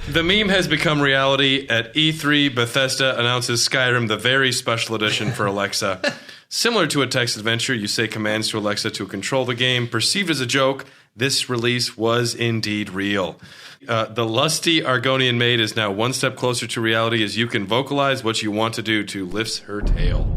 The meme has become reality. At E3, Bethesda announces Skyrim, the very special edition for Alexa. Similar to a text adventure, you say commands to Alexa to control the game. Perceived as a joke, this release was indeed real. The lusty Argonian maid is now one step closer to reality as you can vocalize what you want to do to lift her tail.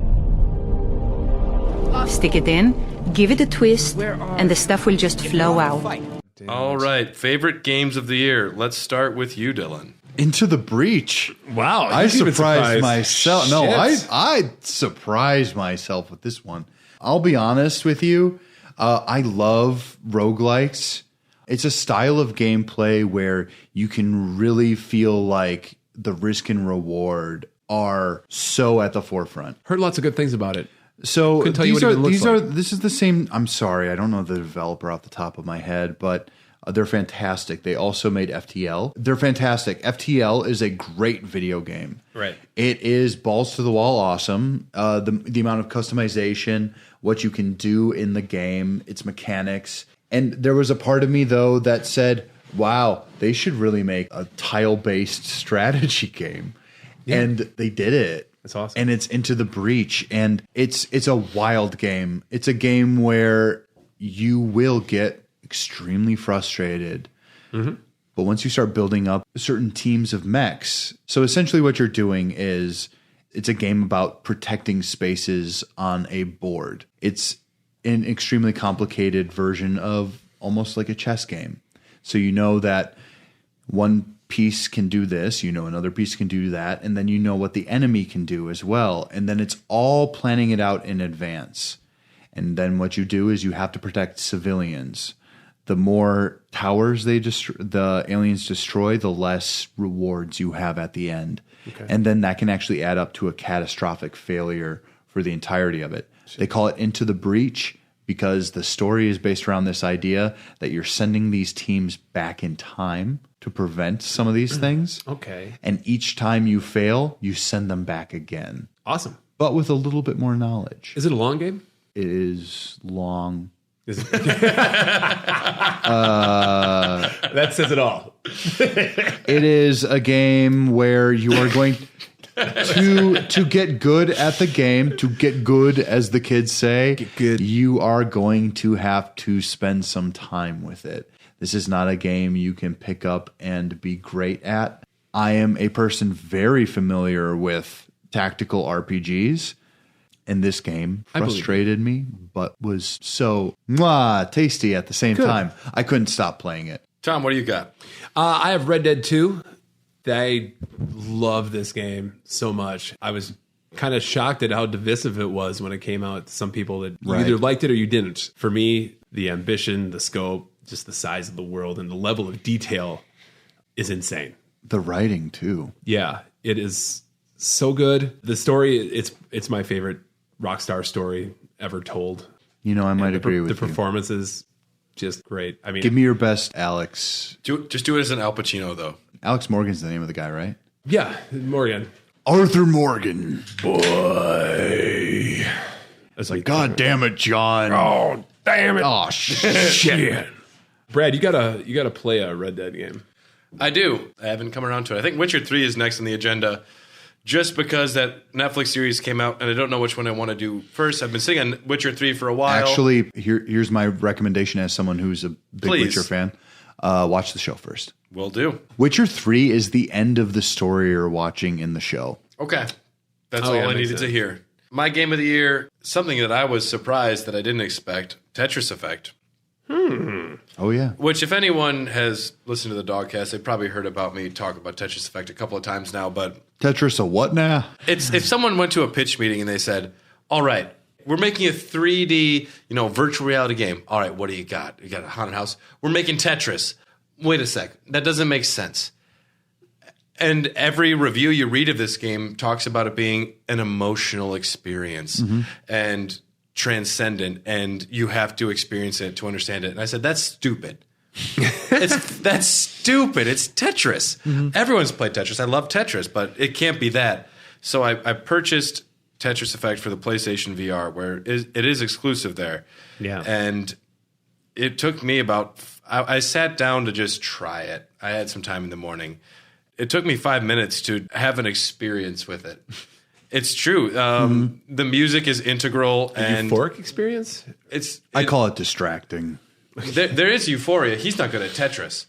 Stick it in, give it a twist, and the stuff will just flow out. All right, favorite games of the year. Let's start with you, Dylan. Into the Breach. Wow. I surprised myself. No, Shit. I surprised myself with this one. I'll be honest with you. I love roguelikes. It's a style of gameplay where you can really feel like the risk and reward are so at the forefront. Heard lots of good things about it. So Couldn't tell you what it even looks like. this is the same. I'm sorry, I don't know the developer off the top of my head, but they're fantastic. They also made FTL. They're fantastic. FTL is a great video game. Right. It is balls to the wall awesome. The amount of customization, what you can do in the game, its mechanics. And there was a part of me though that said, "Wow, they should really make a tile-based strategy game." Yeah. And they did it. That's awesome. And it's Into the Breach, and it's a wild game. It's a game where you will get extremely frustrated. Mm-hmm. But once you start building up certain teams of mechs, so essentially what you're doing is it's a game about protecting spaces on a board. It's an extremely complicated version of almost like a chess game. So you know that one piece can do this, you know another piece can do that, and then you know what the enemy can do as well. And then it's all planning it out in advance. And then what you do is you have to protect civilians. The more towers the aliens destroy, the less rewards you have at the end. Okay. And then that can actually add up to a catastrophic failure for the entirety of it. They call it Into the Breach because the story is based around this idea that you're sending these teams back in time to prevent some of these things. Okay. And each time you fail, you send them back again. Awesome. But with a little bit more knowledge. Is it a long game? It is long. Is it? That says it all. It is a game where you are going to get good at the game, to get good, as the kids say. Get good. You are going to have to spend some time with it. This is not a game you can pick up and be great at. I am a person very familiar with tactical RPGs. And this game frustrated me, but was so tasty at the same time. I couldn't stop playing it. Tom, what do you got? I have Red Dead 2. I love this game so much. I was kind of shocked at how divisive it was when it came out. Some people that you either liked it or you didn't. For me, the ambition, the scope, just the size of the world, and the level of detail is insane. The writing, too. Yeah, it is so good. The story, it's my favorite Rockstar story ever told. You know, I might agree with you. The performance is just great. I mean, give me your best, Alex. Just do it as an Al Pacino, though. Alex Morgan's the name of the guy, right? Yeah, Morgan. Arthur Morgan. Boy. It's like, God damn it, John. Oh, damn it. Oh, shit. Brad, you gotta play a Red Dead game. I do. I haven't come around to it. I think Witcher 3 is next on the agenda. Just because that Netflix series came out, and I don't know which one I want to do first. I've been sitting on Witcher 3 for a while. Actually, here's my recommendation as someone who's a big Witcher fan. Watch the show first. Will do. Witcher 3 is the end of the story you're watching in the show. Okay. That's all I needed to hear. My game of the year, something that I was surprised that I didn't expect, Tetris Effect. Oh, yeah. Which, if anyone has listened to the Dogcast, they've probably heard about me talk about Tetris Effect a couple of times now, but... Tetris a what now? It's if someone went to a pitch meeting and they said, all right, we're making a 3D, virtual reality game. All right, what do you got? You got a haunted house? We're making Tetris. Wait a sec. That doesn't make sense. And every review you read of this game talks about it being an emotional experience and transcendent, and you have to experience it to understand it. And I said, that's stupid. That's stupid. It's Tetris. Everyone's played Tetris. I love Tetris, but it can't be that. So I purchased Tetris Effect for the PlayStation VR, where it is exclusive there. Yeah. And it took me I sat down to just try it. I had some time in the morning. It took me 5 minutes to have an experience with it. It's true. The music is integral. And euphoric experience? I call it distracting. There is euphoria. He's not good at Tetris.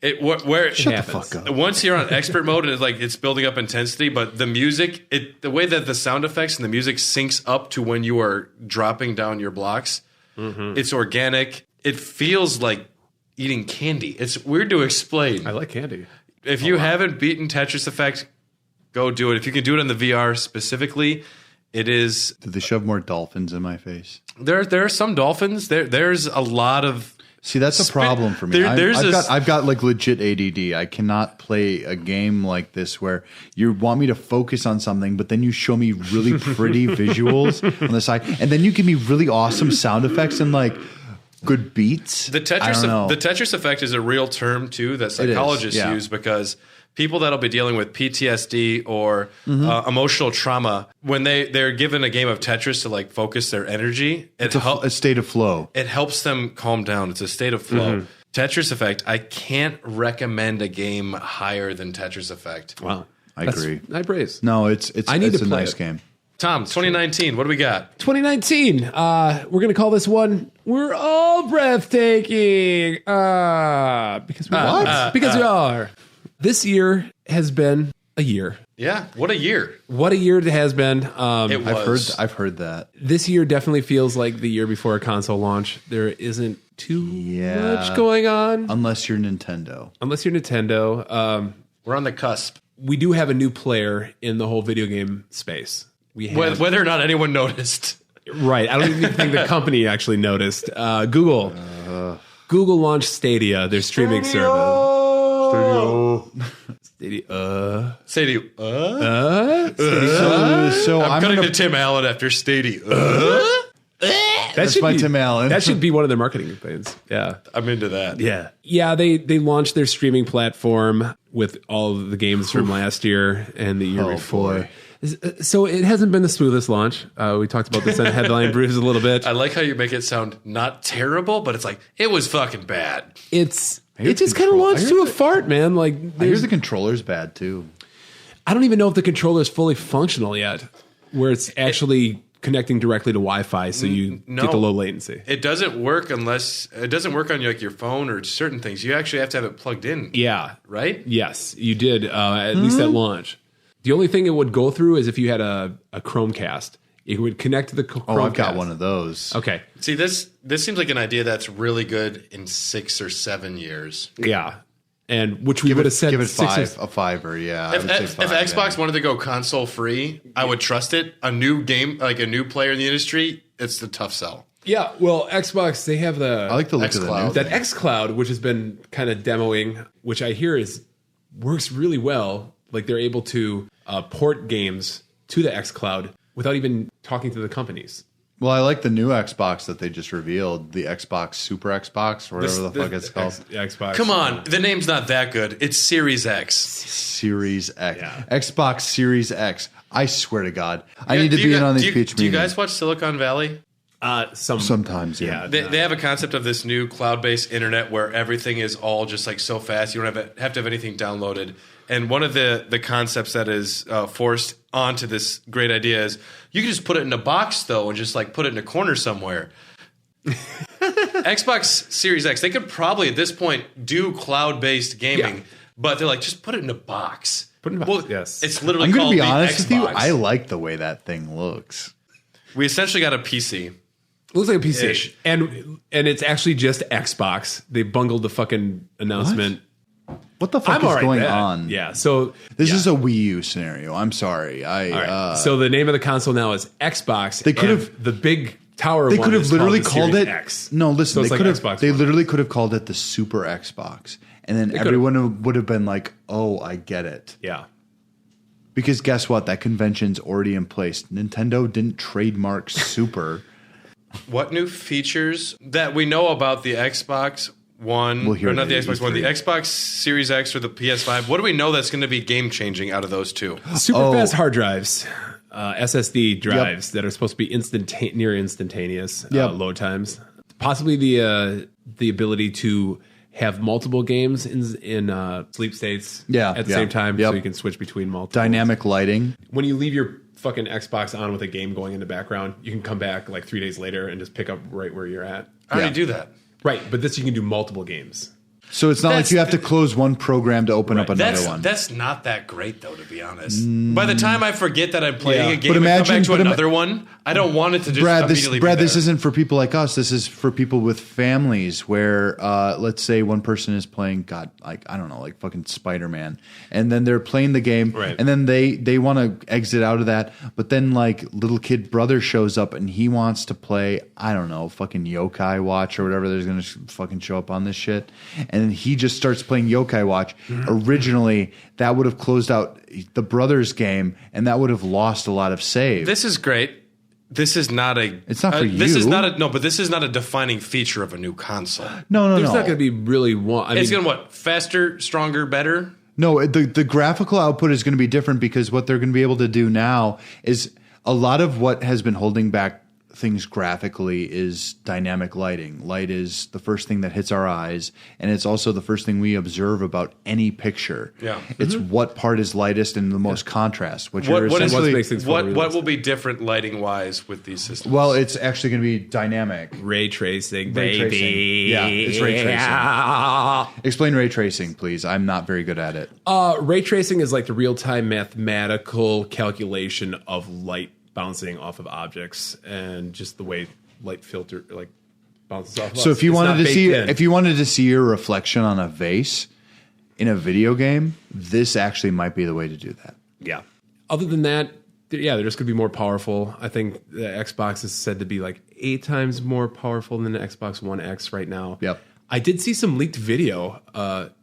Shut the fuck up. Once you're on expert mode, it's building up intensity. But the music, the way that the sound effects and the music syncs up to when you are dropping down your blocks, it's organic. It feels like eating candy. It's weird to explain. I like candy. If you haven't beaten Tetris Effect, go do it. If you can do it on the VR specifically, it is. Did they shove more dolphins in my face? There are some dolphins. There's a lot of. See, that's a problem for me. I've got like legit ADD. I cannot play a game like this where you want me to focus on something, but then you show me really pretty visuals on the side, and then you give me really awesome sound effects and like good beats. The Tetris Effect is a real term too that psychologists use because people that'll be dealing with PTSD or emotional trauma, when they're given a game of Tetris to like focus their energy, it's a state of flow. It helps them calm down. It's a state of flow. Tetris Effect, I can't recommend a game higher than Tetris Effect. Wow. I agree. I praise. No, it's a nice game. Tom, 2019, what do we got? 2019. We're going to call this one, We're All Breathtaking. Because we are. This year has been a year. Yeah, what a year. What a year it has been. It was. I've heard that. This year definitely feels like the year before a console launch. There isn't too much going on. Unless you're Nintendo. We're on the cusp. We do have a new player in the whole video game space. Whether or not anyone noticed. Right. I don't even think the company actually noticed. Google launched Stadia, their streaming service. Stadia. So I'm cutting to Tim Allen after Stadia. That's my Tim Allen. That should be one of their marketing campaigns. Yeah. I'm into that. Yeah, they launched their streaming platform with all of the games from last year and the year before. Boy. So it hasn't been the smoothest launch. We talked about this on Headline Brews a little bit. I like how you make it sound not terrible, but it's like, it was fucking bad. It just kind of launched to a fart, man. Like, I hear the controller's bad too. I don't even know if the controller is fully functional yet, where it's actually connecting directly to Wi-Fi, so you get the low latency. It doesn't work on like your phone or certain things. You actually have to have it plugged in. Yeah, right. Yes, you did. At least at launch. The only thing it would go through is if you had a Chromecast. It would connect to the Chromecast. Oh, I've got one of those. Okay. See, this seems like an idea that's really good in 6 or 7 years. Yeah. And which we would have said give it a fiver, yeah. If Xbox wanted to go console free, I would trust it. A new game, like a new player in the industry, it's the tough sell. Yeah, well, Xbox, they have I like the look of the new that xCloud, which has been kind of demoing, which I hear works really well. Like they're able to port games to the xCloud without even talking to the companies. Well, I like the new Xbox that they just revealed, the Xbox Super Xbox, or whatever the fuck it's called. Xbox. Come on, the name's not that good. It's Series X. Series X. Yeah. Xbox Series X. I swear to God. I need to be in on these pitch meetings. Do you guys watch Silicon Valley? Sometimes, yeah. They have a concept of this new cloud-based internet where everything is all just like so fast. You don't have to have anything downloaded. And one of the concepts that is forced onto this great idea is you can just put it in a box, though, and just like put it in a corner somewhere. Xbox Series X, they could probably at this point do cloud-based gaming, but they're like, just put it in a box. Put it in a box, yes. It's literally I'm called going to be honest Xbox. with you. I like the way that thing looks. We essentially got a PC. It looks like a PC. And it's actually just Xbox. They bungled the fucking announcement. What the fuck is going on? Yeah, so this is a Wii U scenario. I'm sorry. So the name of the console now is Xbox. They could have the big tower. They could have literally called it X. No, listen. So they could have. They literally could have called it the Super Xbox, and then everyone would have been like, "Oh, I get it." Yeah. Because guess what? That convention's already in place. Nintendo didn't trademark Super. What new features that we know about the Xbox One, We'll hear or not the it at Xbox One, the E3. Xbox Series X or the PS5. What do we know that's going to be game changing out of those two? Super fast hard drives, SSD drives that are supposed to be near instantaneous load times. Possibly the ability to have multiple games in sleep states at the same time, so you can switch between multiple. Dynamic lighting. When you leave your fucking Xbox on with a game going in the background, you can come back like 3 days later and just pick up right where you're at. How do you do that? Right, but this you can do multiple games. So it's not like you have to close one program to open up another one. That's not that great, though, to be honest. By the time I forget that I'm playing a game But and come back to another one, I don't want it to just immediately be there. This isn't for people like us. This is for people with families where, let's say one person is playing, like fucking Spider-Man. And then they're playing the game, and then they want to exit out of that. But then, like, little kid brother shows up and he wants to play, I don't know, fucking Yokai Watch or whatever there's going to fucking show up on this shit. And he just starts playing Yokai Watch. Originally, that would have closed out the brothers game, and that would have lost a lot of save. This is great. This is not a. It's not for you. This is not a. No, but this is not a defining feature of a new console. No. There's not going to be really one. It's going to what? Faster, stronger, better? No, the graphical output is going to be different because what they're going to be able to do now is a lot of what has been holding back things graphically is dynamic lighting. Light is the first thing that hits our eyes, and it's also the first thing we observe about any picture. Yeah, it's what part is lightest and the most contrast. What will be different lighting wise with these systems? Well, it's actually going to be dynamic ray tracing, baby. Yeah, it's ray tracing. Explain ray tracing, please. I'm not very good at it. Ray tracing is like the real-time mathematical calculation of light bouncing off of objects and just the way light filter bounces off. So if you wanted to see your reflection on a vase in a video game, this actually might be the way to do that. Yeah. Other than that, they're just going to be more powerful. I think the Xbox is said to be like 8 times more powerful than the Xbox One X right now. Yep. I did see some leaked video,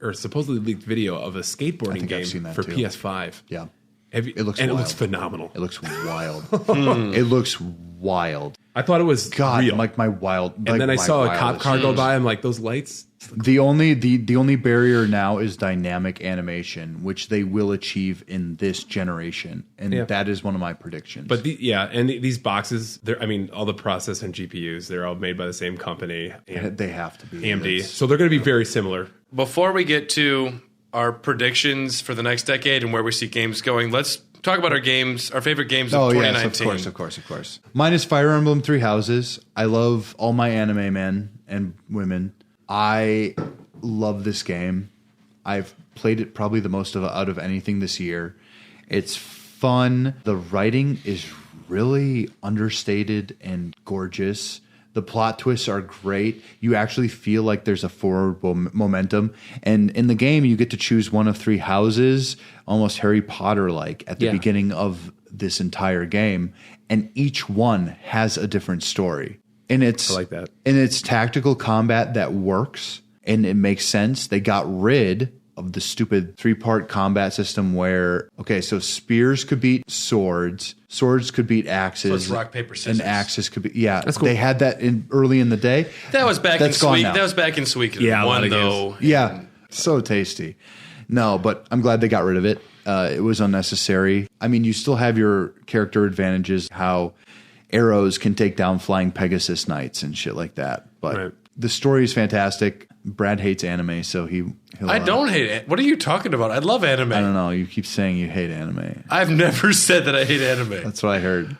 or supposedly leaked video of a skateboarding game for too. PS5. Yeah. It looks phenomenal. It looks wild. It looks wild. I thought it was real. Like my wild. And then I saw a cop car go by. I'm like, those lights. The only barrier now is dynamic animation, which they will achieve in this generation, and that is one of my predictions. But these boxes, all the processors and GPUs, they're all made by the same company. They have to be AMD, so they're going to be very similar. Before we get to our predictions for the next decade and where we see games going, let's talk about our favorite games of 2019. Yes, of course. Mine is Fire Emblem Three Houses. I love all my anime men and women. I love this game. I've played it probably the most out of anything this year. It's fun. The writing is really understated and gorgeous. The plot twists are great. You actually feel like there's a forward momentum. And in the game, you get to choose one of 3 houses, almost Harry Potter-like, at the beginning of this entire game. And each one has a different story. And I like that. And it's tactical combat that works, and it makes sense. They got rid of the stupid 3-part combat system where, so spears could beat swords could beat axes. So it's rock, paper, scissors. And axes could be, that's cool. They had that early in the day. That was back in Sweet. That was back in Suikoden 1, though. Yeah, so tasty. No, but I'm glad they got rid of it. It was unnecessary. I mean, you still have your character advantages, how arrows can take down flying Pegasus knights and shit like that. But the story is fantastic. Brad hates anime, so he'll I don't hate it. What are you talking about? I love anime. I don't know. You keep saying you hate anime. I've never said that I hate anime. That's what I heard.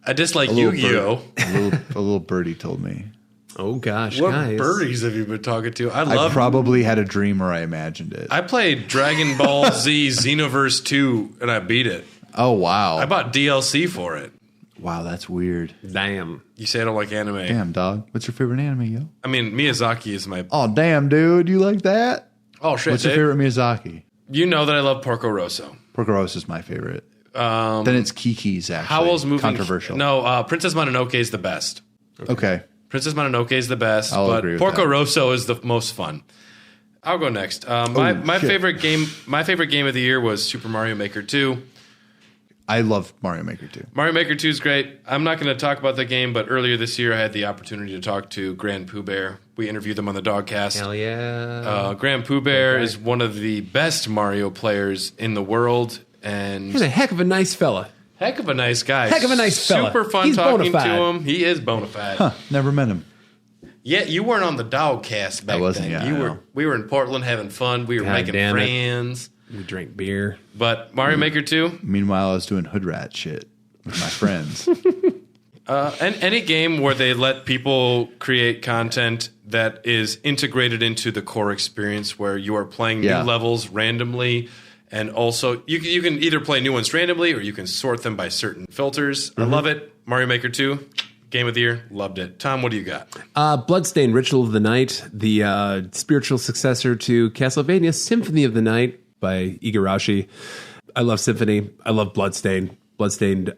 I dislike Yu-Gi-Oh. A little birdie told me. Oh, gosh, what guys. birdies have you been talking to? I probably had a dream where I imagined it. I played Dragon Ball Z Xenoverse 2, and I beat it. Oh, wow. I bought DLC for it. Wow, that's weird. Damn. You say I don't like anime. Damn, dog. What's your favorite anime, yo? I mean, Miyazaki is my... Oh, damn, dude. You like that? Oh, shit, What's your favorite Miyazaki? You know that I love Porco Rosso. Porco Rosso is my favorite. Then it's Kiki's, actually. Howl's Moving... Controversial. No, Princess Mononoke is the best. Okay. Princess Mononoke is the best, I'll but agree with Porco that. Rosso is the most fun. I'll go next. My favorite game of the year was Super Mario Maker 2. I love Mario Maker 2. Mario Maker 2 is great. I'm not going to talk about the game, but earlier this year I had the opportunity to talk to Grand Pooh Bear. We interviewed them on the Dogcast. Hell yeah. Grand Pooh Bear is one of the best Mario players in the world. And he's a heck of a nice fella. Heck of a nice guy. Heck of a nice fella. Super fun He's talking bona fide. to him. He is bona fide. Huh, never met him. Yeah, you weren't on the Dogcast back then. Yeah, We were in Portland having fun. We were making friends. We drank beer. But Mario Maker 2? Meanwhile, I was doing hood rat shit with my friends. And any game where they let people create content that is integrated into the core experience, where you are playing new levels randomly, and also you can either play new ones randomly or you can sort them by certain filters. I love it. Mario Maker 2, Game of the Year, loved it. Tom, what do you got? Bloodstained Ritual of the Night, the spiritual successor to Castlevania Symphony of the Night by Igarashi. I love Symphony. I love Bloodstained. Bloodstained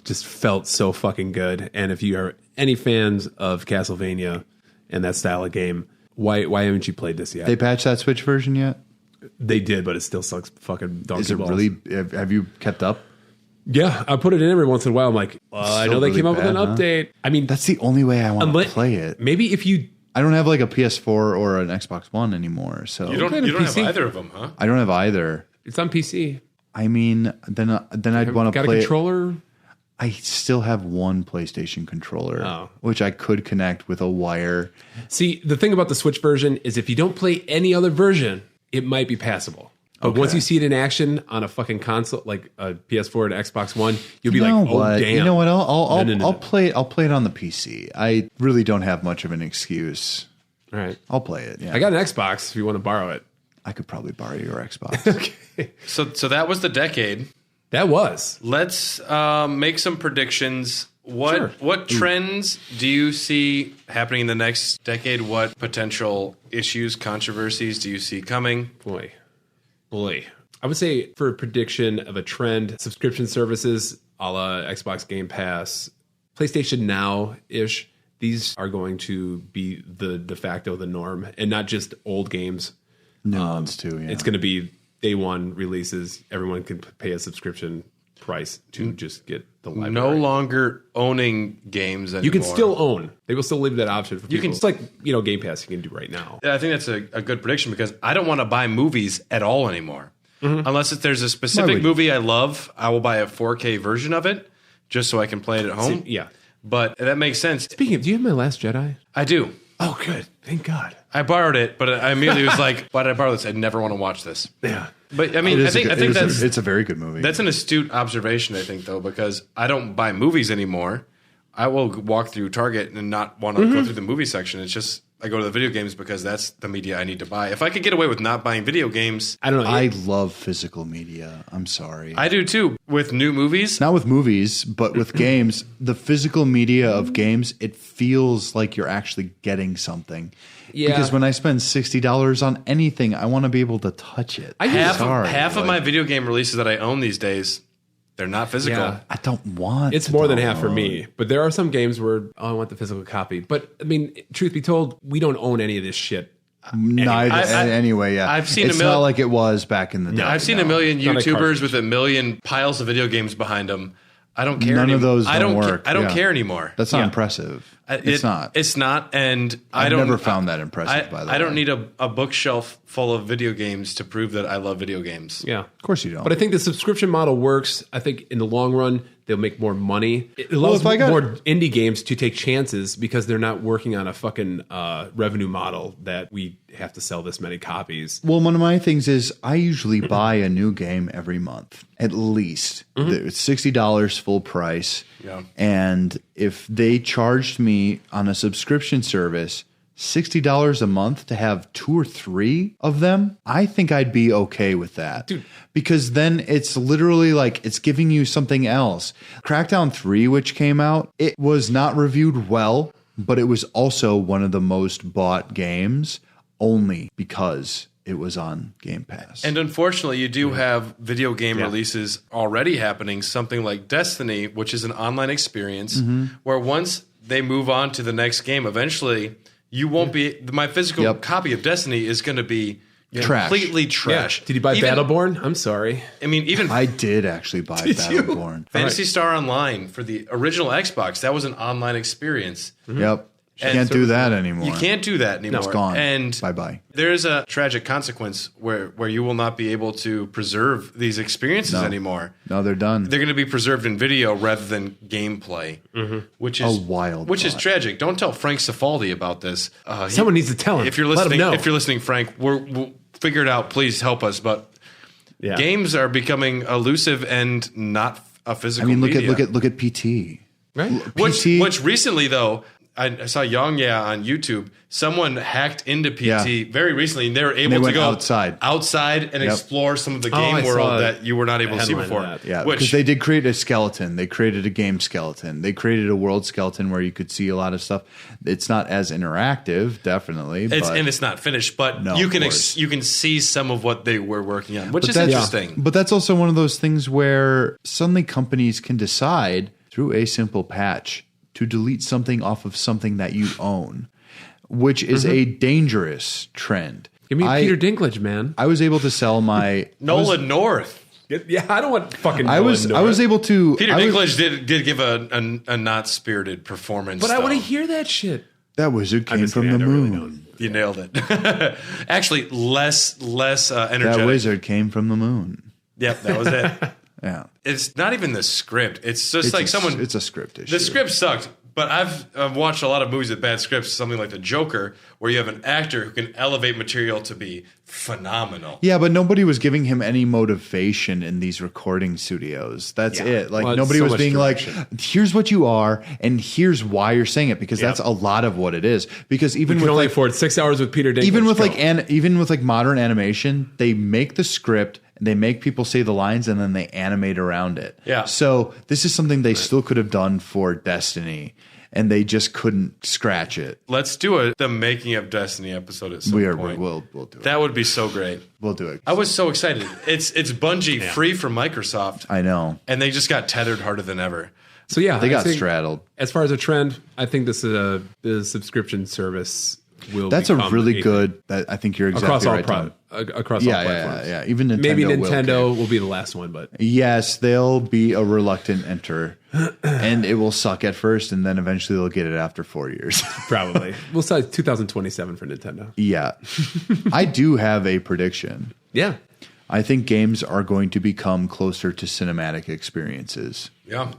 just felt so fucking good. And if you are any fans of Castlevania and that style of game, why haven't you played this yet? They patched that Switch version yet? They did, but it still sucks fucking donkey Is it balls. really? Have you kept up? Yeah, I put it in every once in a while. I'm like, I know they really came up with an bad, huh? update. I mean, That's the only way I want to play it. maybe if you... I don't have like a PS4 or an Xbox One anymore, so You don't have PC? either of them, huh? I don't have either. It's on PC. I mean, then I'd want to Got play a it. controller? I still have one PlayStation controller, which I could connect with a wire. See, the thing about the Switch version is if you don't play any other version, it might be passable. But once you see it in action on a fucking console, like a PS4 and Xbox One, you'll be like, "Oh damn!" You know what? I'll No. play it. I'll play it on the PC. I really don't have much of an excuse. All right, I'll play it. Yeah, I got an Xbox if you want to borrow it. I could probably borrow your Xbox. Okay, So that was the decade. that was. Let's make some predictions. What trends do you see happening in the next decade? What potential issues, controversies do you see coming? Boy. I would say for a prediction of a trend, subscription services a la Xbox Game Pass, PlayStation Now-ish, these are going to be the de facto, the norm, and not just old games. New ones too, yeah. It's going to be day one releases. Everyone can pay a subscription price to just get the library. No longer owning games anymore. You can still own. They will still leave that option for people. It's like, Game Pass you can do right now. I think that's a good prediction because I don't want to buy movies at all anymore. Unless if there's a specific movie I love, I will buy a 4K version of it just so I can play it at home. Yeah. But that makes sense. Speaking of, do you have My Last Jedi? I do. Oh, good. Thank God. I borrowed it, but I immediately was like, why did I borrow this? I'd never want to watch this. Yeah. But I mean, I think it's a very good movie. That's an astute observation, I think, though, because I don't buy movies anymore. I will walk through Target and not want to go through the movie section. It's just I go to the video games because that's the media I need to buy. If I could get away with not buying video games, I don't know. I love physical media. I'm sorry. I do too. With new movies, not with movies, but with games. The physical media of games, it feels like you're actually getting something. Yeah. Because when I spend $60 on anything, I want to be able to touch it. Half of my video game releases that I own these days, they're not physical. Yeah. I don't want. It's more than half for me, but there are some games where I want the physical copy. But I mean, truth be told, we don't own any of this shit. Anyway, yeah. I've seen it's not like it was back in the day. No, I've seen a million YouTubers with a million piles of video games behind them. I don't care. None of those don't work. I don't care anymore. That's not impressive. It's not. It's not. And I've never found that impressive, by the way. I don't need a bookshelf full of video games to prove that I love video games. Yeah. Of course you don't. But I think the subscription model works. I think in the long run, they'll make more money. It allows more indie games to take chances because they're not working on a fucking revenue model that we have to sell this many copies. Well, one of my things is I usually buy a new game every month, at least. It's $60 full price. Yeah. And if they charged me on a subscription service $60 a month to have 2 or 3 of them, I think I'd be okay with that. Dude. Because then it's literally like it's giving you something else. Crackdown 3, which came out, it was not reviewed well, but it was also one of the most bought games only because it was on Game Pass. And unfortunately, you do have video game releases already happening, something like Destiny, which is an online experience where once they move on to the next game, eventually you won't be, my physical copy of Destiny is going to be Trash. Completely trash. Yeah. Did you buy Battleborn? I'm sorry. I mean, even I did actually buy Battleborn. Phantasy Star Online for the original Xbox. That was an online experience. Yep. You can't do that anymore. You can't do that anymore. It's gone. And bye-bye. There's a tragic consequence where you will not be able to preserve these experiences anymore. No, they're done. They're going to be preserved in video rather than gameplay, which is is tragic. Don't tell Frank Cifaldi about this. Someone needs to tell him. If you're listening, Frank, we'll figure it out. Please help us. But games are becoming elusive and not a physical. I mean, media. look at PT. Right. Which recently though. I saw Yang on YouTube. Someone hacked into PT very recently, and they were able to go outside and explore some of the game world that you were not able to see before. Yeah, because they did create a skeleton. They created a game skeleton. They created a world skeleton where you could see a lot of stuff. It's not as interactive, definitely. And it's not finished, but you can see some of what they were working on, which is interesting. But that's also one of those things where suddenly companies can decide through a simple patch to delete something off of something that you own, which is a dangerous trend. Give me Peter Dinklage, man. I was able to sell my Nolan North. Yeah, I don't want fucking. I was able to. Peter Dinklage did give a not spirited performance, but I want to hear that shit. That wizard came from the moon. You nailed it. Actually, less energetic. That wizard came from the moon. Yep, that was it. Yeah. It's not even the script. It's just it's a script issue. The script sucked, but I've watched a lot of movies with bad scripts, something like The Joker, where you have an actor who can elevate material to be phenomenal. Yeah, but nobody was giving him any motivation in these recording studios. That's it. Like nobody was being direction. Like, here's what you are and here's why you're saying it, because that's a lot of what it is. Because even we can only afford 6 hours with Peter Dinklage. Even with like modern animation, they make the script, they make people say the lines, and then they animate around it. Yeah. So this is something they still could have done for Destiny, and they just couldn't scratch it. Let's do the Making of Destiny episode at some point. We'll do it. That would be so great. We'll do it. I was so excited. It's Bungie, free from Microsoft. I know. And they just got tethered harder than ever. So yeah, they got straddled. As far as a trend, I think this is the subscription service will. That's a really good. I think you're exactly right. Across all platforms. Yeah. Even Nintendo. Maybe Nintendo will be the last one, but yes, they'll be a reluctant enter, and it will suck at first, and then eventually they'll get it after 4 years. Probably. We'll say 2027 for Nintendo. Yeah, I do have a prediction. Yeah. I think games are going to become closer to cinematic experiences. Yeah.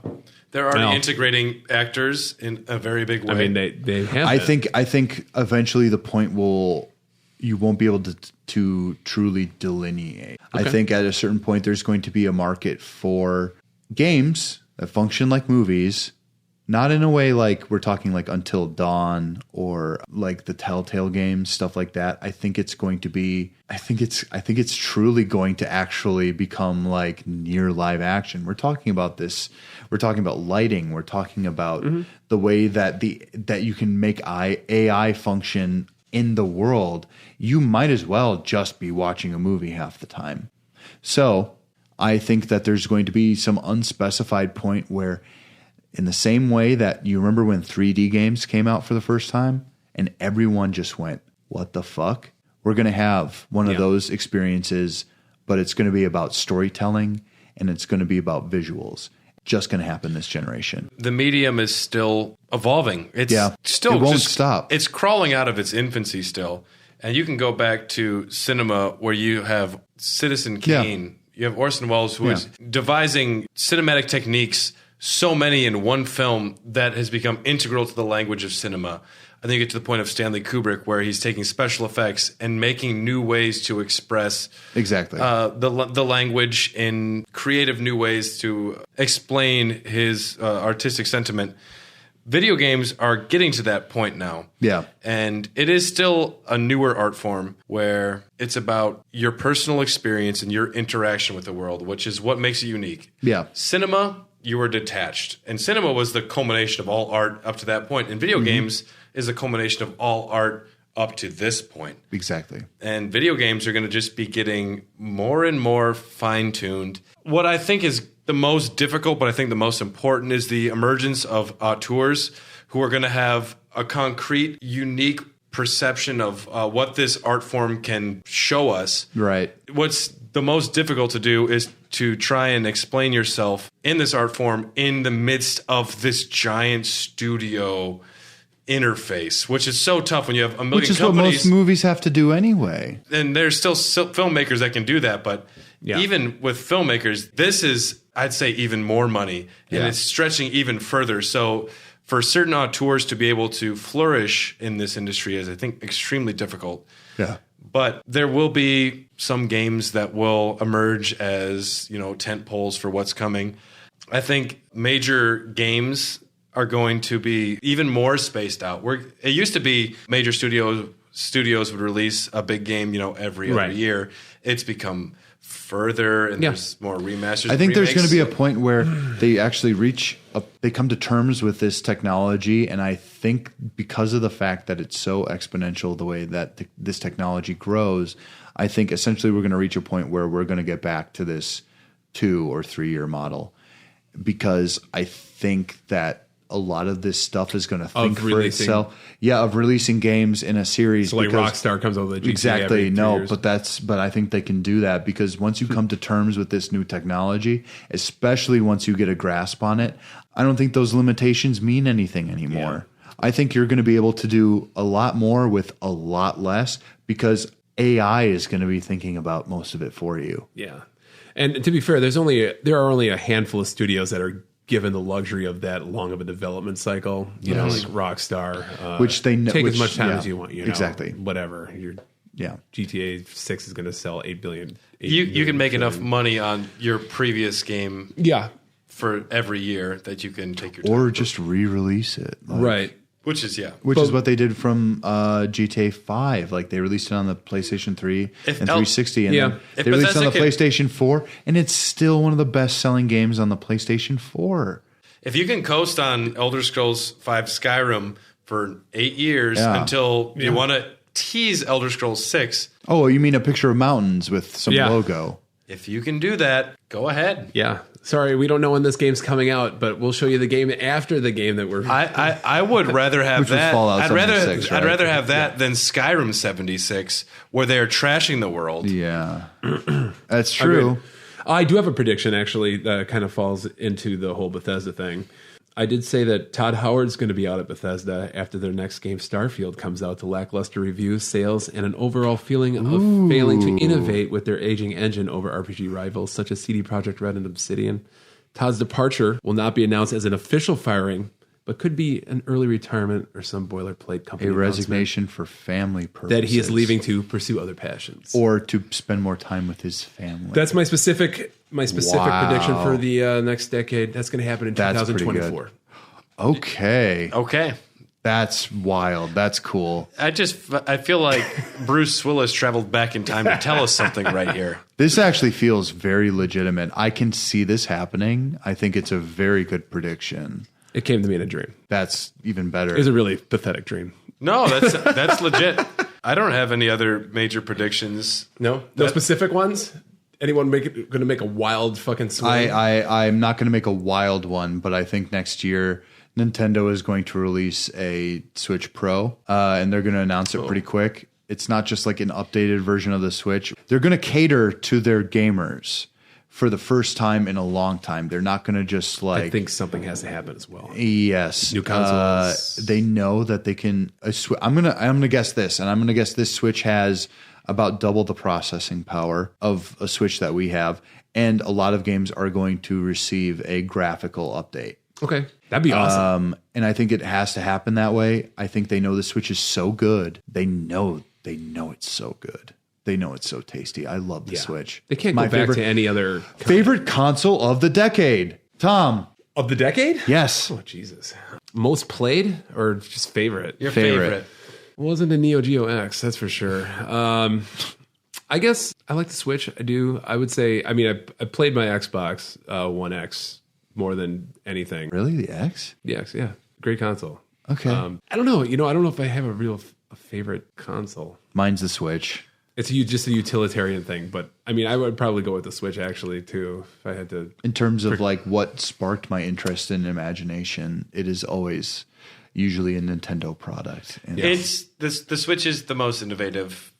They're already integrating actors in a very big way. I mean, they have. I think eventually the point you won't be able to truly delineate. Okay. I think at a certain point there's going to be a market for games that function like movies, not in a way like we're talking like Until Dawn or like the Telltale games, stuff like that. I think it's going to be. I think it's truly going to actually become like near live action. We're talking about this. We're talking about lighting. We're talking about the way that you can make AI function in the world. You might as well just be watching a movie half the time. So I think that there's going to be some unspecified point where, in the same way that you remember when 3D games came out for the first time and everyone just went, what the fuck? We're going to have one of those experiences, but it's going to be about storytelling and it's going to be about visuals. Just going to happen this generation. The medium is still evolving. It won't stop. It's crawling out of its infancy still. And you can go back to cinema where you have Citizen Kane. You have Orson Welles who is devising cinematic techniques, so many in one film that has become integral to the language of cinema. I think you get to the point of Stanley Kubrick where he's taking special effects and making new ways to express the language in creative new ways to explain his artistic sentiment. Video games are getting to that point now. Yeah. And it is still a newer art form where it's about your personal experience and your interaction with the world, which is what makes it unique. Yeah. Cinema, you were detached. And cinema was the culmination of all art up to that point. And video games is a culmination of all art up to this point. Exactly. And video games are going to just be getting more and more fine-tuned. What I think is the most difficult, but I think the most important, is the emergence of auteurs who are going to have a concrete, unique perception of what this art form can show us. Right. What's the most difficult to do is to try and explain yourself in this art form in the midst of this giant studio interface, which is so tough when you have a million Which is companies. what most movies have to do anyway. And there's still filmmakers that can do that, but even with filmmakers, this is, I'd say, even more money, and it's stretching even further. So for certain auteurs to be able to flourish in this industry is, I think, extremely difficult. Yeah. But there will be some games that will emerge as, tent poles for what's coming. I think major games are going to be even more spaced out. It used to be major studios would release a big game, every other year. It's become further, and there's more remasters. I think there's going to be a point where they actually they come to terms with this technology, and I think because of the fact that it's so exponential, the way that this technology grows, I think essentially we're going to reach a point where we're going to get back to this 2 or 3 year model, because I think that a lot of this stuff is going to think for itself. Yeah, of releasing games in a series. So like Rockstar comes out with a GTA exactly. every 3 No, years. but I think they can do that, because once you come to terms with this new technology, especially once you get a grasp on it, I don't think those limitations mean anything anymore. Yeah. I think you're going to be able to do a lot more with a lot less, because AI is going to be thinking about most of it for you. Yeah. And to be fair, there are only a handful of studios that are given the luxury of that long of a development cycle, like Rockstar, which they take as much time as you want. Exactly. Whatever. GTA 6 is going to sell 8 billion. You can make enough money on your previous game, for every year that you can take your time. Or just re-release it, right? Which is is what they did from GTA 5. Like, they released it on the PlayStation 3 and 360, and then they released it on the PlayStation 4, and it's still one of the best-selling games on the PlayStation 4. If you can coast on Elder Scrolls 5 Skyrim for 8 years until you want to tease Elder Scrolls 6. Oh, you mean a picture of mountains with some logo? If you can do that, go ahead. Yeah. Sorry, we don't know when this game's coming out, but we'll show you the game after the game that we're. I would rather have that. Fallout I'd 76, I'd rather have that than Skyrim 76, where they're trashing the world. Yeah, that's true. I do have a prediction, actually, that kind of falls into the whole Bethesda thing. I did say that Todd Howard's going to be out at Bethesda after their next game, Starfield, comes out, to lackluster reviews, sales, and an overall feeling of failing to innovate with their aging engine over RPG rivals such as CD Projekt Red and Obsidian. Todd's departure will not be announced as an official firing, but could be an early retirement or some boilerplate company resignation for family purposes. That he is leaving to pursue other passions. Or to spend more time with his family. That's my specific prediction for the next decade. That's going to happen in 2024. Okay. That's wild. That's cool. I feel like Bruce Willis traveled back in time to tell us something right here. This actually feels very legitimate. I can see this happening. I think it's a very good prediction. It came to me in a dream. That's even better. It was a really pathetic dream. No, that's legit. I don't have any other major predictions. No specific ones? Anyone going to make a wild fucking swing? I'm not going to make a wild one, but I think next year Nintendo is going to release a Switch Pro, and they're going to announce it pretty quick. It's not just like an updated version of the Switch. They're going to cater to their gamers for the first time in a long time. They're not going to just I think something has to happen as well. Yes, new consoles. They know that they can. I'm gonna guess this, and I'm gonna guess this Switch has about double the processing power of a Switch that we have, and a lot of games are going to receive a graphical update. Okay, that'd be awesome. And I think it has to happen that way. I think they know the Switch is so good. They know it's so good. They know it's so tasty. I love the Switch. They can't go back to any other favorite console of the decade. Tom. Of the decade? Yes. Oh, Jesus. Most played or just favorite? Your favorite. Wasn't a Neo Geo X, that's for sure. I guess I like the Switch. I do. I would say, I played my Xbox One X more than anything. Really? The X? The X, yeah. Great console. Okay. I don't know. I don't know if I have a real favorite console. Mine's the Switch. It's just a utilitarian thing, but I would probably go with the Switch actually too if I had to. In terms of like what sparked my interest in imagination, it is always usually a Nintendo product. And It's the Switch is the most innovative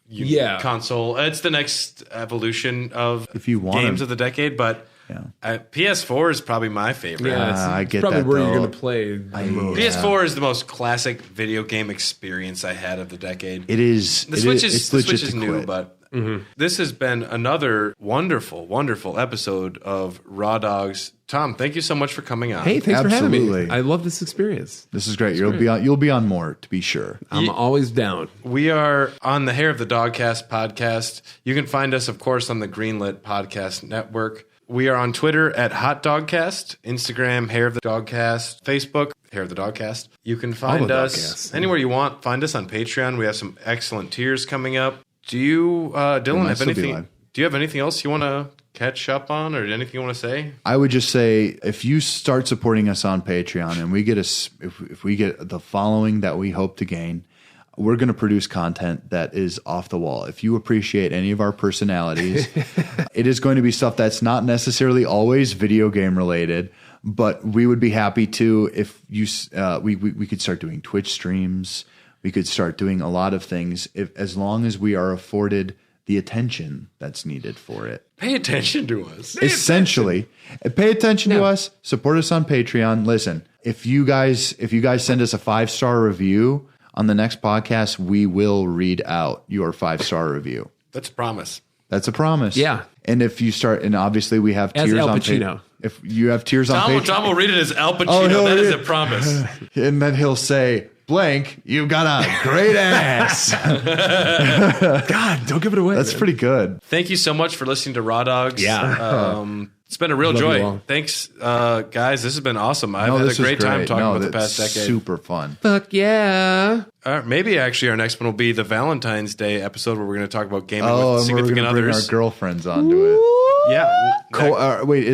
console. It's the next evolution of games of the decade, but PS4 is probably my favorite. Yeah, I get probably that, where though. you're going to play the most. PS4 is the most classic video game experience I had of the decade. It is. The Switch is legit new, quit. but this has been another wonderful, wonderful episode of Raw Dogs. Tom, thank you so much for coming on. Hey, thanks for having Absolutely. me. I love this experience. This is great. You'll be on more, to be sure. I'm always down. We are on the Hair of the Dogcast podcast. You can find us, of course, on the Greenlit Podcast Network. We are on Twitter at Hot Dogcast, Instagram, Hair of the Dogcast, Facebook, Hair of the Dogcast. You can find us anywhere you want. Find us on Patreon. We have some excellent tiers coming up. Do you, Dylan, have anything? Do you have anything else you want to catch up on, or anything you want to say? I would just say, if you start supporting us on Patreon, and we get if we get the following that we hope to gain, we're going to produce content that is off the wall. If you appreciate any of our personalities, it is going to be stuff that's not necessarily always video game related, but we would be happy to if you we could start doing Twitch streams. We could start doing a lot of things as long as we are afforded the attention that's needed for it. Pay attention to us. Essentially, pay attention to us. Support us on Patreon. Listen, if you guys send us a 5-star review on the next podcast, we will read out your 5-star review. That's a promise. That's a promise. Yeah. And if you start, and obviously we have As tiers Al on Pacino. If you have tiers on Patreon, Tom will read it as Al Pacino. That is a promise. And then he'll say, blank, you got a great ass. God, don't give it away. That's man. pretty good. Thank you so much for listening to Raw Dogs. Yeah. It's been a real Love you joy. all. Thanks, guys. This has been awesome. I've had a great time talking about the past decade. Super fun. Fuck yeah. Maybe actually our next one will be the Valentine's Day episode where we're going to talk about gaming with And we're significant going to bring others. our girlfriends onto it. Yeah. Wait,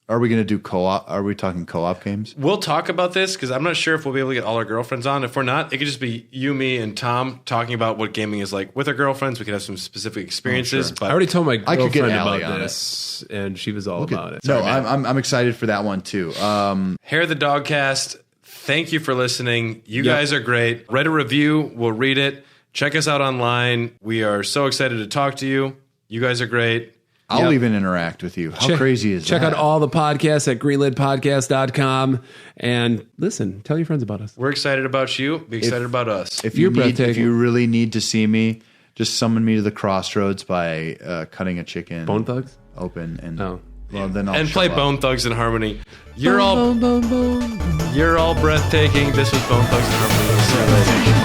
are we going to do co-op? Are we talking co-op games? We'll talk about this because I'm not sure if we'll be able to get all our girlfriends on. If we're not, it could just be you, me, and Tom talking about what gaming is like with our girlfriends. We could have some specific experiences. But I already told my I could get girlfriend Allie about on this, and she was all about it. No, I'm excited for that one too. Hair of the Dogcast, thank you for listening. You guys are great. Write a review. We'll read it. Check us out online. We are so excited to talk to you. You guys are great. I'll even interact with you. How crazy is that? Check out all the podcasts at greenlitpodcast.com and listen, tell your friends about us. We're excited about you. Be excited about us. If you really need to see me, just summon me to the crossroads by cutting a chicken. Bone Thugs? Open and then I'll play Bone Thugs in Harmony. You're all breathtaking. This was Bone Thugs in Harmony.